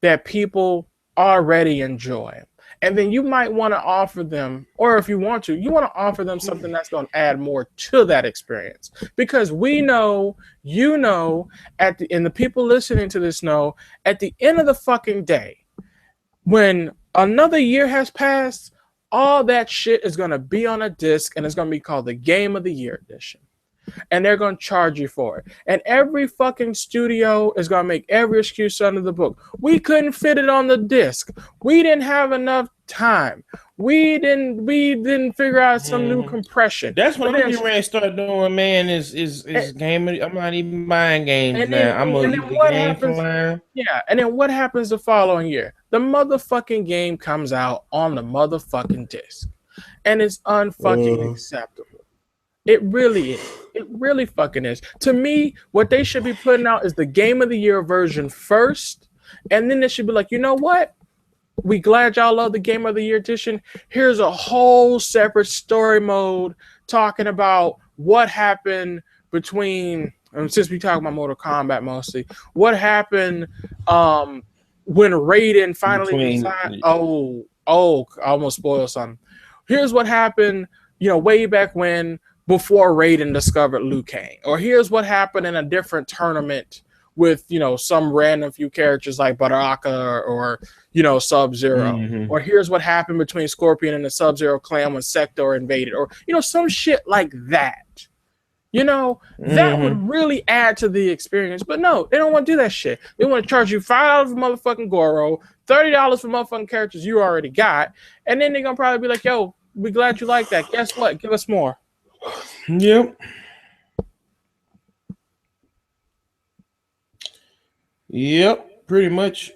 that people already enjoy, and then you might want to offer them, or if you want to offer them something that's going to add more to that experience. Because we know, and the people listening to this know, at the end of the fucking day, when another year has passed, all that shit is going to be on a disc, and it's going to be called the Game of the Year edition. And they're going to charge you for it. And every fucking studio is going to make every excuse under the book. We couldn't fit it on the disc. We didn't have enough time. We didn't figure out some new compression. That's what I'm getting ready to start doing, man, is game. I'm not even buying games now. I'm going to leave the game for mine. Yeah, and then what happens the following year? The motherfucking game comes out on the motherfucking disc. And it's unfucking acceptable. It really is. It really fucking is. To me, what they should be putting out is the Game of the Year version first, and then they should be like, you know what? We glad y'all love the Game of the Year edition. Here's a whole separate story mode talking about what happened between, since we talk about Mortal Kombat mostly, what happened when Raiden finally decided, I almost spoiled something. Here's what happened, way back when, before Raiden discovered Liu Kang. Or here's what happened in a different tournament with, some random few characters like Baraka or Sub-Zero. Mm-hmm. Or here's what happened between Scorpion and the Sub-Zero clan when Sector invaded. Or, some shit like that. That would really add to the experience. But no, they don't want to do that shit. They want to charge you $5 for motherfucking Goro, $30 for motherfucking characters you already got, and then they're going to probably be like, yo, we glad you like that. Guess what? Give us more. Yep. Yep, pretty much.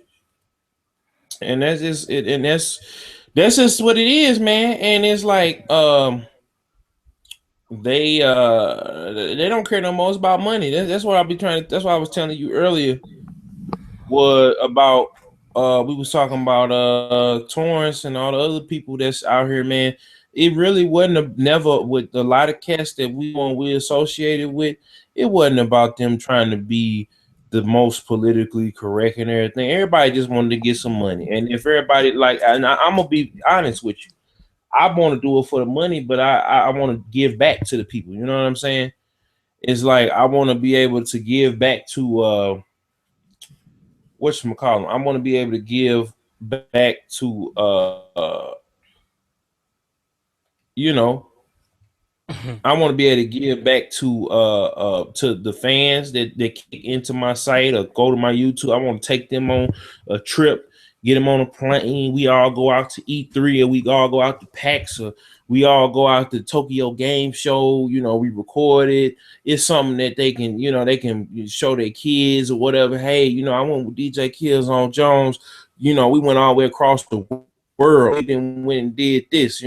And that's just it, and that's just what it is, man. And it's like they don't care no more. It's about money. That's what that's what I was telling you earlier. Was about we was talking about Torrance and all the other people that's out here, man. It really wasn't never with a lot of cats that we associated with. It wasn't about them trying to be the most politically correct and everything. Everybody just wanted to get some money. And if everybody and I'm gonna be honest with you, I want to do it for the money, but I want to give back to the people. You know what I'm saying? It's like I want to be able to give back to whatchamacallit. I want to be able to give back to I want to be able to give back to the fans that kick into my site or go to my YouTube. I want to take them on a trip, get them on a plane. We all go out to E3, or we all go out to PAX, or we all go out to Tokyo Game Show. We record it. It's something that they can, they can show their kids or whatever. Hey, I went with DJKillzown Jones. We went all the way across the world. We then went and did this,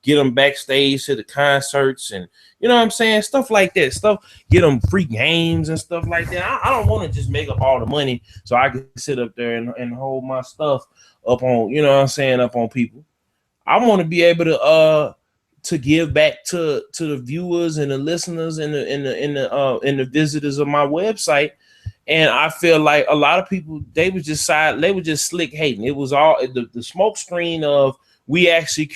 get them backstage to the concerts and what I'm saying, stuff like that. Get them free games and stuff like that. I don't want to just make up all the money so I can sit up there and hold my stuff up on, up on people. I want to be able to give back to the viewers and the listeners and the visitors of my website. And I feel like a lot of people, they were just slick hating. It was all the smoke screen of we actually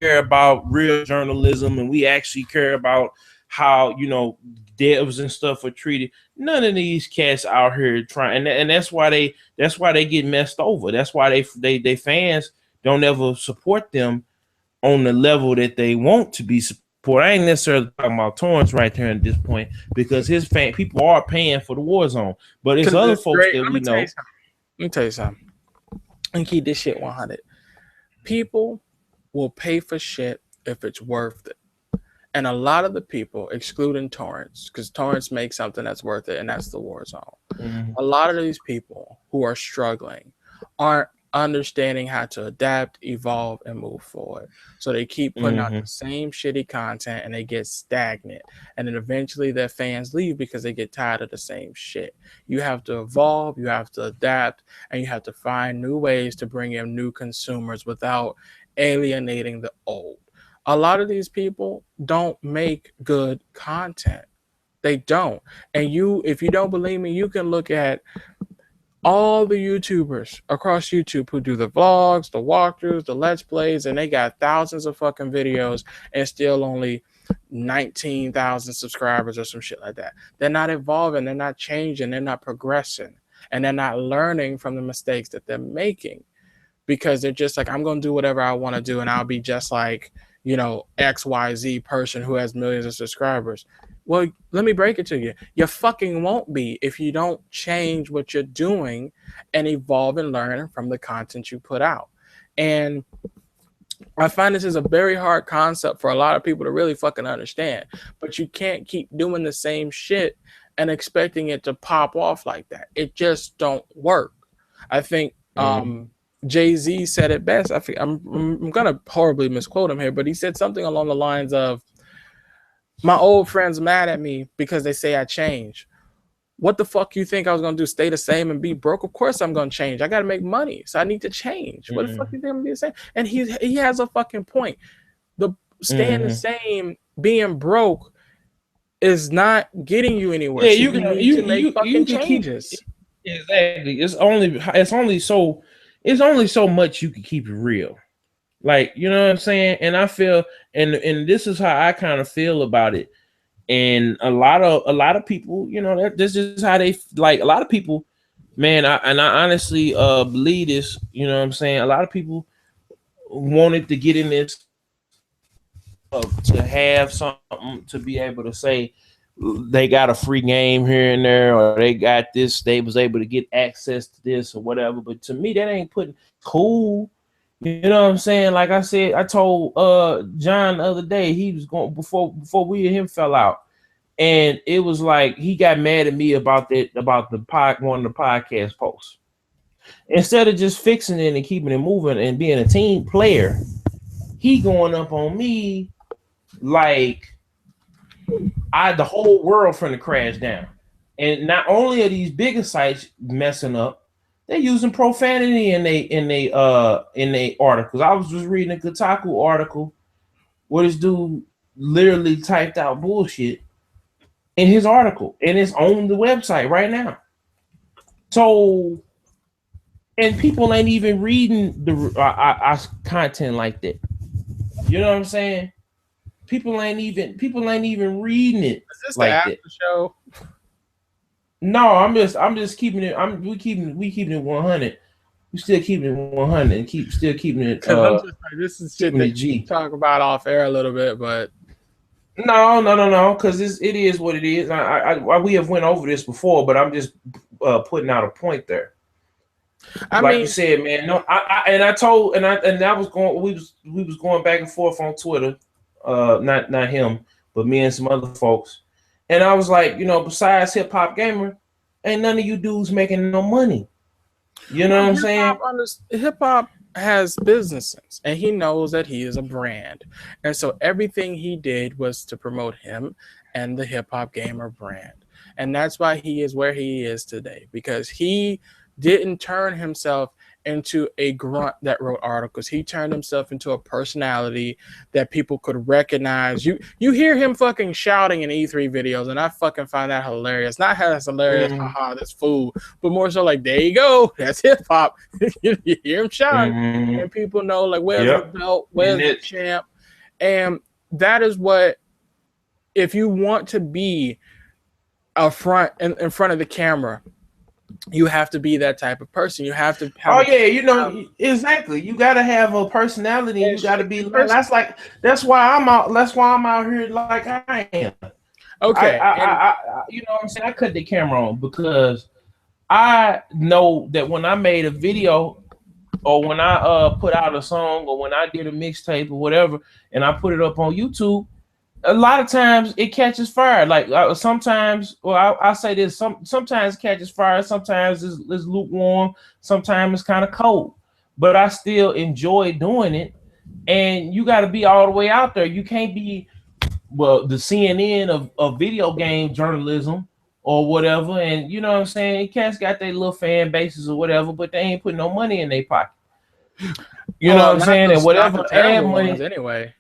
care about real journalism and we actually care about how devs and stuff are treated. None of these cats out here trying, and that's why they get messed over. That's why they fans don't ever support them on the level that they want to be supported. I ain't necessarily talking about Torrance right there at this point because his people are paying for the war zone, but it's other folks that we know. Let me tell you something. And keep this shit 100. People will pay for shit if it's worth it. And a lot of the people, excluding Torrance, because Torrance makes something that's worth it, and that's the war zone. Mm-hmm. A lot of these people who are struggling aren't understanding how to adapt, evolve, and move forward. So they keep putting out the same shitty content and they get stagnant. And then eventually their fans leave because they get tired of the same shit. You have to evolve, you have to adapt, and you have to find new ways to bring in new consumers without alienating the old. A lot of these people don't make good content. They don't. And if you don't believe me, you can look at all the YouTubers across YouTube who do the vlogs, the walkthroughs, the let's plays, and they got thousands of fucking videos and still only 19,000 subscribers or some shit like that. They're not evolving, they're not changing, they're not progressing, and they're not learning from the mistakes that they're making because they're just like, I'm going to do whatever I want to do and I'll be just like, XYZ person who has millions of subscribers. Well, let me break it to you. You fucking won't be if you don't change what you're doing and evolve and learn from the content you put out. And I find this is a very hard concept for a lot of people to really fucking understand. But you can't keep doing the same shit and expecting it to pop off like that. It just don't work. I think Jay-Z said it best. I'm going to horribly misquote him here, but he said something along the lines of, my old friends mad at me because they say I change. What the fuck you think I was going to do? Stay the same and be broke? Of course I'm going to change. I got to make money, so I need to change. What the fuck you think I'm going to be the same? And he has a fucking point. The staying the same being broke is not getting you anywhere. Yeah, so you need to make fucking changes. Exactly. It's only so much you can keep it real. Like, you know what I'm saying? And I feel and this is how I kind of feel about it. And a lot of people, you know, this is how they like. A lot of people, man, I honestly believe this. You know what I'm saying? A lot of people wanted to get in this to have something to be able to say they got a free game here and there, or they got this, they was able to get access to this or whatever. But to me, that ain't putting cool. You know what I'm saying? Like I said, I told John the other day, he was going before we and him fell out. And it was like he got mad at me about one of the podcast posts. Instead of just fixing it and keeping it moving and being a team player, he going up on me like the whole world finna crash down. And not only are these bigger sites messing up, they're using profanity in they articles. I was just reading a Kotaku article where this dude literally typed out bullshit in his article, and it's on the website right now. So, and people ain't even reading our content like that. You know what I'm saying? People ain't even reading it. Is this like the after that. show? No, I'm just keeping it. We keeping it 100. We still keeping it 100 and still keeping it. I'm just like, this is shit that you talk about off air a little bit, but no, because it is what it is. We have went over this before, but I'm just putting out a point there. I mean, you said, man. No, we was going back and forth on Twitter. Not him, but me and some other folks. And I was like, you know, besides Hip Hop Gamer, ain't none of you dudes making no money. You know what I'm saying? Hip hop has business sense, and he knows that he is a brand, and so everything he did was to promote him and the Hip Hop Gamer brand, and that's why he is where he is today, because he didn't turn himself into a grunt that wrote articles. He turned himself into a personality that people could recognize. You hear him fucking shouting in E3 videos, and I fucking find that hilarious. Not as hilarious, haha, this fool, but more so like, there you go, that's hip hop. You hear him shouting, and people know, like, where's the belt, where's the champ? And that is what, if you want to be in front of the camera, you have to be that type of person. You have to have exactly. You got to have a personality. You got to be that's why I'm out here like I am. Okay. I you know what I'm saying? I cut the camera on because I know that when I made a video or when I put out a song or when I did a mixtape or whatever and I put it up on YouTube, a lot of times it catches fire. Like sometimes, well, I say this: sometimes it catches fire, sometimes it's lukewarm, sometimes it's kind of cold. But I still enjoy doing it. And you got to be all the way out there. You can't be the CNN of video game journalism or whatever. And you know what I'm saying? Cats got their little fan bases or whatever, but they ain't putting no money in their pocket. You know what I'm saying? And whatever ad money anyway.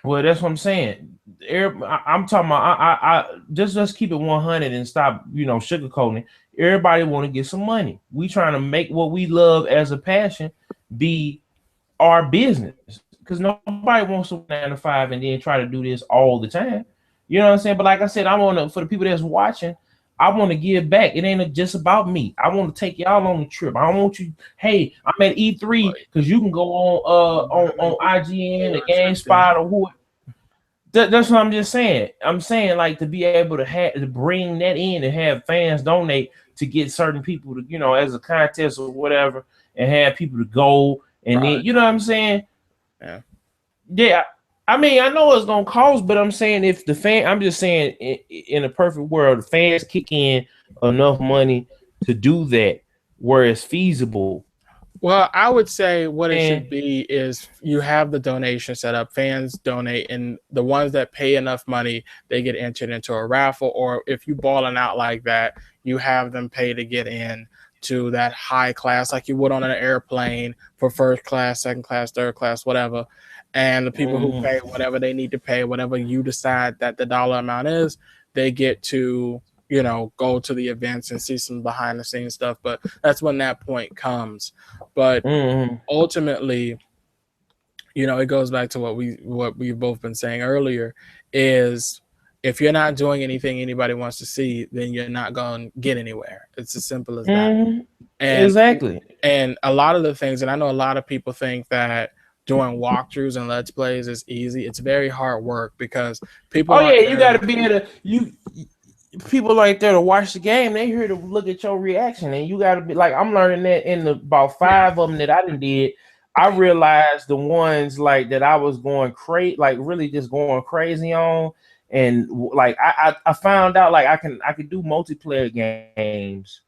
Well, that's what I'm saying. I'm talking about. I just keep it 100 and stop, sugarcoating. Everybody want to get some money. We trying to make what we love as a passion be our business, because nobody wants to 9 to 5 and then try to do this all the time. You know what I'm saying? But like I said, I want to, for the people that's watching, I want to give back. It ain't just about me. I want to take y'all on the trip. I don't want you. Hey, I'm at E3 because you can go on IGN or GameSpot or who. That's what I'm just saying. I'm saying, like, to be able to bring that in and have fans donate to get certain people to, as a contest or whatever, and have people to go and then, you know what I'm saying? Yeah. I mean, I know it's gonna cost, but I'm saying I'm just saying in a perfect world, the fans kick in enough money to do that where it's feasible. Well, I would say what it should be is you have the donation set up, fans donate, and the ones that pay enough money, they get entered into a raffle, or if you balling out like that, you have them pay to get in to that high class like you would on an airplane for first class, second class, third class, whatever. And the people who pay whatever they need to pay, whatever you decide that the dollar amount is, they get to, you know, go to the events and see some behind the scenes stuff. But that's when that point comes. But ultimately, you know, it goes back to what we've both been saying earlier, is if you're not doing anything anybody wants to see, then you're not going to get anywhere. It's as simple as that. And exactly. And a lot of the things, and I know a lot of people think that doing walkthroughs and let's plays is easy. It's very hard work because people. Oh yeah, you got to be able to people like there to watch the game. They here to look at your reaction, and you got to be like, I'm learning that in about 5 of them that I did. I realized the ones like that I was going crazy, like really just going crazy on, and like I found out like I could do multiplayer games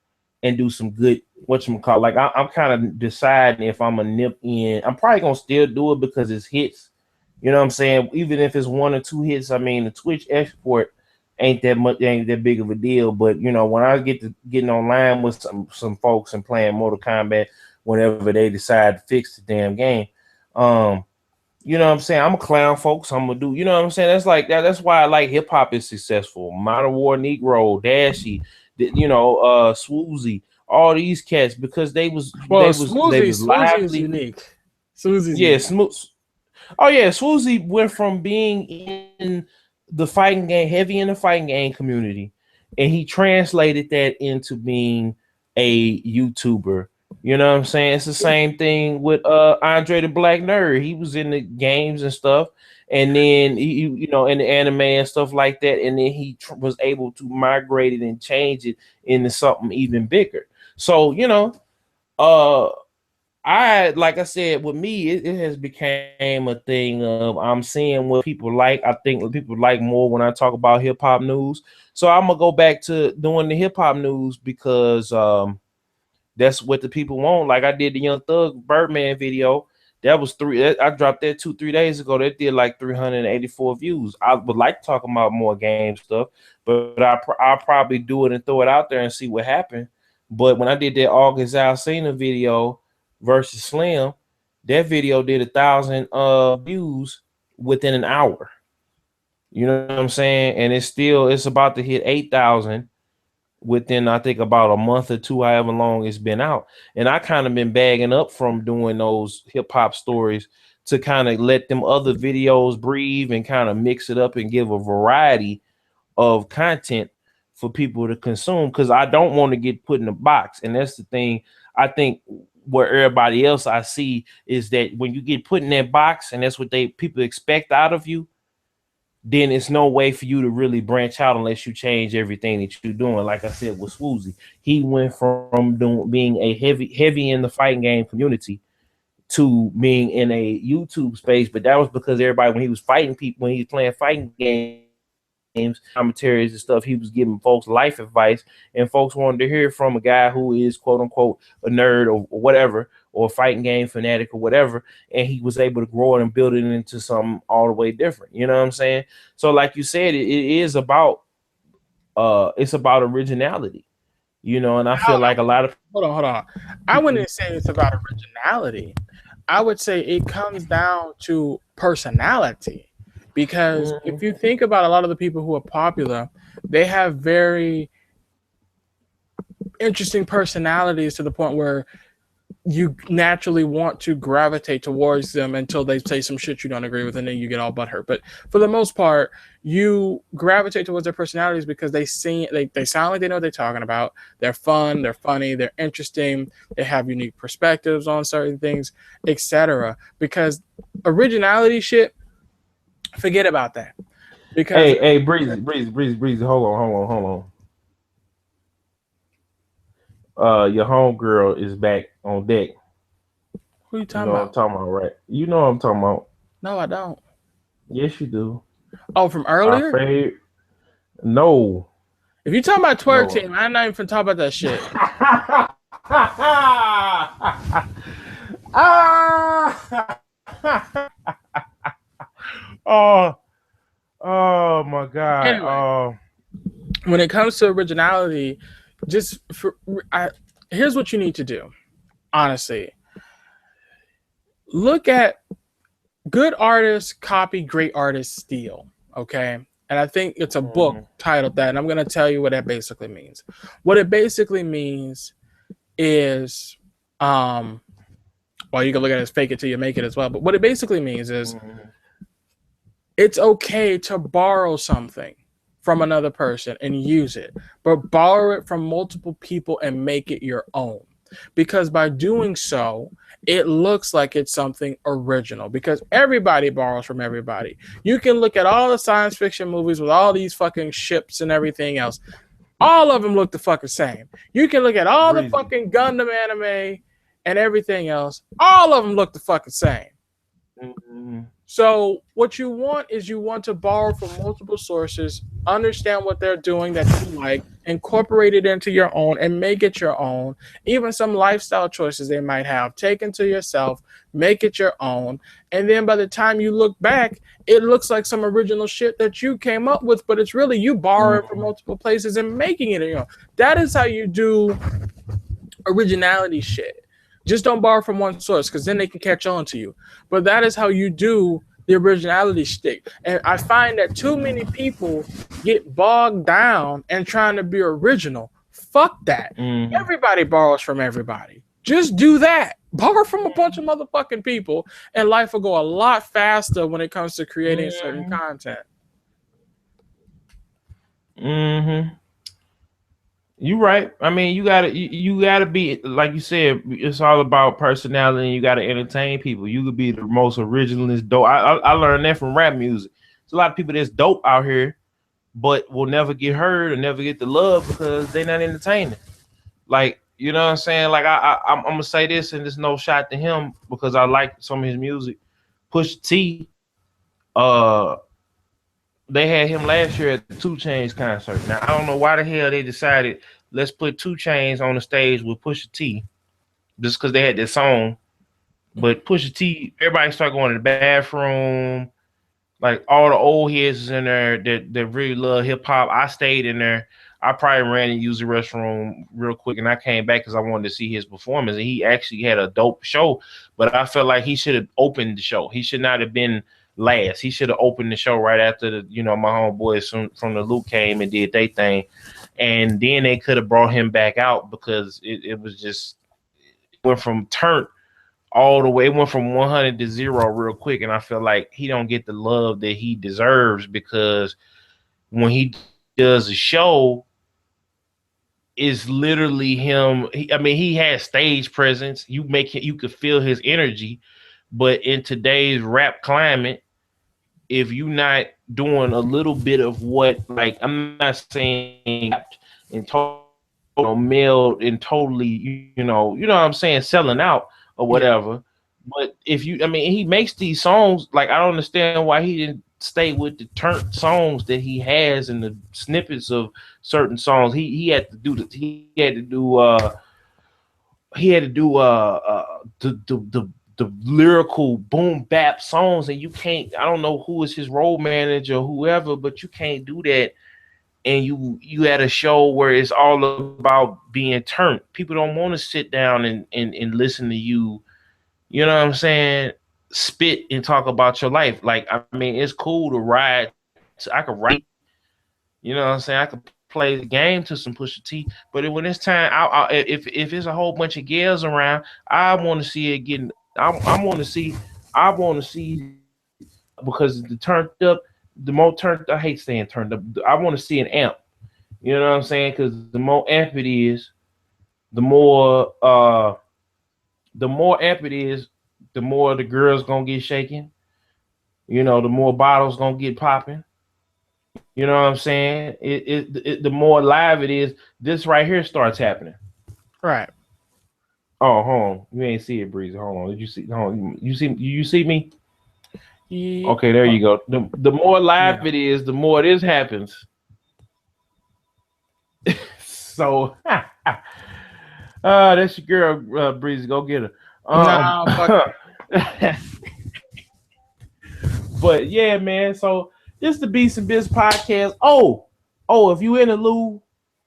and do some good whatchamacallit. Like I'm kind of deciding if I'm a nip in. I'm probably gonna still do it because it's hits. You know what I'm saying? Even if it's 1 or 2 hits, I mean the Twitch export ain't that big of a deal. But you know, when I get to getting online with some folks and playing Mortal Kombat, whenever they decide to fix the damn game, you know what I'm saying? I'm a clown, folks. I'm gonna do, you know what I'm saying? That's like that. That's why I like hip hop is successful. Modern War Negro, Dashy, you know, Swoozy, all these cats because they was Swoozy is unique. Swoozy's Smooth. Oh yeah, Swoozy went from being in the fighting game, heavy in the fighting game community, and he translated that into being a YouTuber. You know what I'm saying? It's the same thing with Andre the Black Nerd. He was in the games and stuff, and then he, you know, in the anime and stuff like that, and then he was able to migrate it and change it into something even bigger. So, you know, like I said, with me, it has became a thing of I'm seeing what people like. I think people like more when I talk about hip hop news. So I'm gonna go back to doing the hip hop news because that's what the people want. Like I did the Young Thug Birdman video. That was I dropped that 2-3 days ago. That did like 384 views. I would like to talk about more game stuff, but I'll probably do it and throw it out there and see what happened. But when I did that August Alsina video versus Slim, that video did 1,000 views within an hour. You know what I'm saying? And it's about to hit 8,000 within I think about a month or 2, however long it's been out. And I kind of been bagging up from doing those hip hop stories to kind of let them other videos breathe and kind of mix it up and give a variety of content for people to consume, because I don't want to get put in a box. And that's the thing. I think where everybody else I see is that when you get put in that box and that's what people expect out of you, then it's no way for you to really branch out unless you change everything that you're doing. Like I said with Swoozy, he went from being a heavy in the fighting game community to being in a YouTube space. But that was because everybody, when he was fighting people, when he was playing fighting games, commentaries and stuff, he was giving folks life advice, and folks wanted to hear from a guy who is quote unquote a nerd or whatever, or a fighting game fanatic or whatever, and he was able to grow it and build it into something all the way different. You know what I'm saying? So like you said, it is about it's about originality, you know, and I feel like a lot of hold on. I wouldn't say it's about originality. I would say it comes down to personality. Because if you think about a lot of the people who are popular, they have very interesting personalities to the point where you naturally want to gravitate towards them until they say some shit you don't agree with, and then you get all butthurt. But for the most part, you gravitate towards their personalities because they sound like they know what they're talking about. They're fun, they're funny, they're interesting, they have unique perspectives on certain things, etc. Because originality shit, forget about that. Because hey, Breezy, hold on. Your homegirl is back on deck. Who are you talking about? I'm talking about, right? You know what I'm talking about. No, I don't. Yes, you do. Oh, from earlier? No. If you talking about twerk team, I'm not even talking about that shit. Oh my God. Anyway, when it comes to originality, here's what you need to do. Honestly, look at good artists copy, great artists steal. Okay. And I think it's a book titled that. And I'm going to tell you what that basically means. What it basically means is, well, you can look at it as fake it till you make it as well. But what it basically means is it's okay to borrow something from another person and use it, but borrow it from multiple people and make it your own. Because by doing so, it looks like it's something original because everybody borrows from everybody. You can look at all the science fiction movies with all these fucking ships and everything else. All of them look the fucking same. You can look at all the fucking Gundam anime and everything else. All of them look the fucking same. So what you want is you want to borrow from multiple sources, understand what they're doing that you like, incorporate it into your own and make it your own. Even some lifestyle choices they might have, take into yourself, make it your own. And then by the time you look back, it looks like some original shit that you came up with, but it's really you borrowing from multiple places and making it your own. That is how you do originality shit. Just don't borrow from one source because then they can catch on to you. But that is how you do the originality stick. And I find that too many people get bogged down and trying to be original. Fuck that. Everybody borrows from everybody. Just do that. Borrow from a bunch of motherfucking people and life will go a lot faster when it comes to creating certain content. You right. I mean, you gotta be like you said. It's all about personality, and you gotta entertain people. You could be the most originalist dope. I learned that from rap music. There's a lot of people that's dope out here, but will never get heard or never get the love because they're not entertaining. Like, you know what I'm saying? Like I'm gonna say this, and there's no shot to him because I like some of his music. Pusha T, they had him last year at the 2 Chainz concert. Now I don't know why the hell they decided let's put 2 Chainz on the stage with Pusha T, just because they had this song. But Pusha T, everybody started going to the bathroom. Like all the old heads is in there that really love hip hop. I stayed in there. I probably ran and used the restroom real quick, and I came back because I wanted to see his performance. And he actually had a dope show, but I felt like he should have opened the show. He should not have been last. He should have opened the show right after my homeboys from the Loop came and did their thing, and then they could have brought him back out because it was just it went from turnt all the way. It went from 100 to 0 real quick, and I feel like he don't get the love that he deserves because when he does a show, it's literally him. He has stage presence. You could feel his energy, but in today's rap climate, if you're not doing a little bit of what, like, I'm not saying in total male and totally, you know what I'm saying, selling out or whatever. But if he makes these songs, like, I don't understand why he didn't stay with the turnt songs that he has and the snippets of certain songs. He had to do the lyrical boom bap songs, and you can't. I don't know who is his role manager or whoever, but you can't do that. And you had a show where it's all about being turned. People don't want to sit down and listen to you. You know what I'm saying? Spit and talk about your life. Like, it's cool to ride. I could write. You know what I'm saying? I could play the game to some Pusha T. But when it's time, if it's a whole bunch of girls around, I want to see it getting. I want to see because the turned up, the more turned. I hate saying turned up. I want to see an amp. You know what I'm saying? Because the more amp it is, the more amp it is, the more the girls gonna get shaking. You know, the more bottles gonna get popping. You know what I'm saying? The more live it is, this right here starts happening. Right. Oh, hold on. You ain't see it, Breezy. Hold on. Did you see? Hold on. You see me? Yeah. Okay, there you go. The more live it is, the more this happens. So, that's your girl, Breezy. Go get her. Fuck. But yeah, man. So this is the Beatz N Bitz Podcast. Oh, if you in the Lou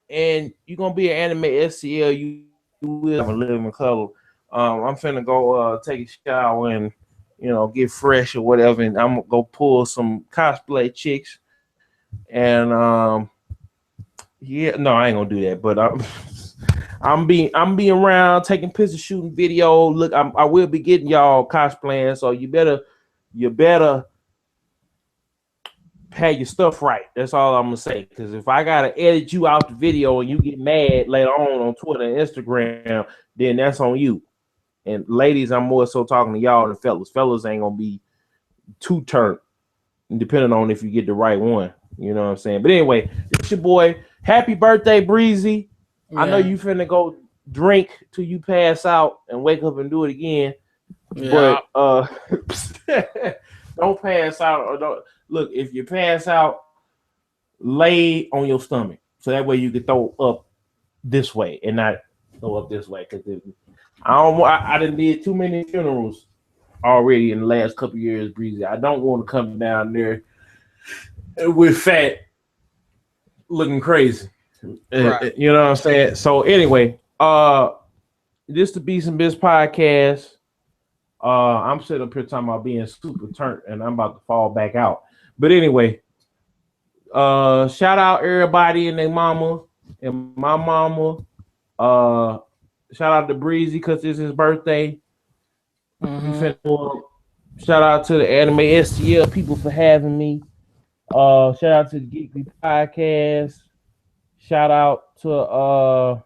and you're gonna be an anime SCL, you will have a living color. I'm finna go take a shower and get fresh or whatever, and I'm gonna go pull some cosplay chicks. And yeah, no, I ain't gonna do that. But I'm being around, taking pictures, shooting video. Look, I will be getting y'all cosplaying, so you better have your stuff right. That's all I'm gonna say. Because if I gotta edit you out the video and you get mad later on Twitter and Instagram, then that's on you. And ladies, I'm more so talking to y'all than fellas. Fellas ain't gonna be too turned, depending on if you get the right one. You know what I'm saying? But anyway, it's your boy. Happy birthday, Breezy. Yeah. I know you finna go drink till you pass out and wake up and do it again. Yeah. But don't pass out or don't look. If you pass out, lay on your stomach so that way you can throw up this way and not throw up this way. Because I done did too many funerals already in the last couple of years, Breezy. I don't want to come down there with fat looking crazy. Right. You know what I'm saying? So anyway, this the Beatz N Bitz Podcast. I'm sitting up here talking about being super turnt and I'm about to fall back out. But anyway, shout out everybody and their mama and my mama. Shout out to Breezy because it's his birthday. Mm-hmm. Shout out to the Anime STL people for having me. Shout out to the Geekly Podcast. Shout out to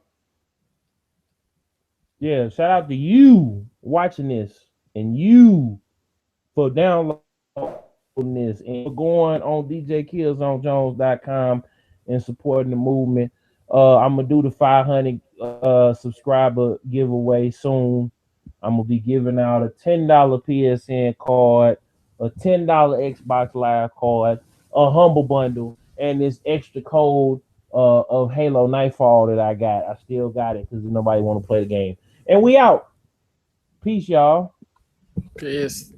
shout out to you watching this and you for downloading this and for going on DJKillzownJones.com and supporting the movement. I'm gonna do the 500 subscriber giveaway soon. I'm gonna be giving out a $10 PSN card, a $10 Xbox Live card, a Humble Bundle, and this extra code of Halo Nightfall that I got. I still got it because nobody want to play the game. And we out. Peace, y'all. Peace.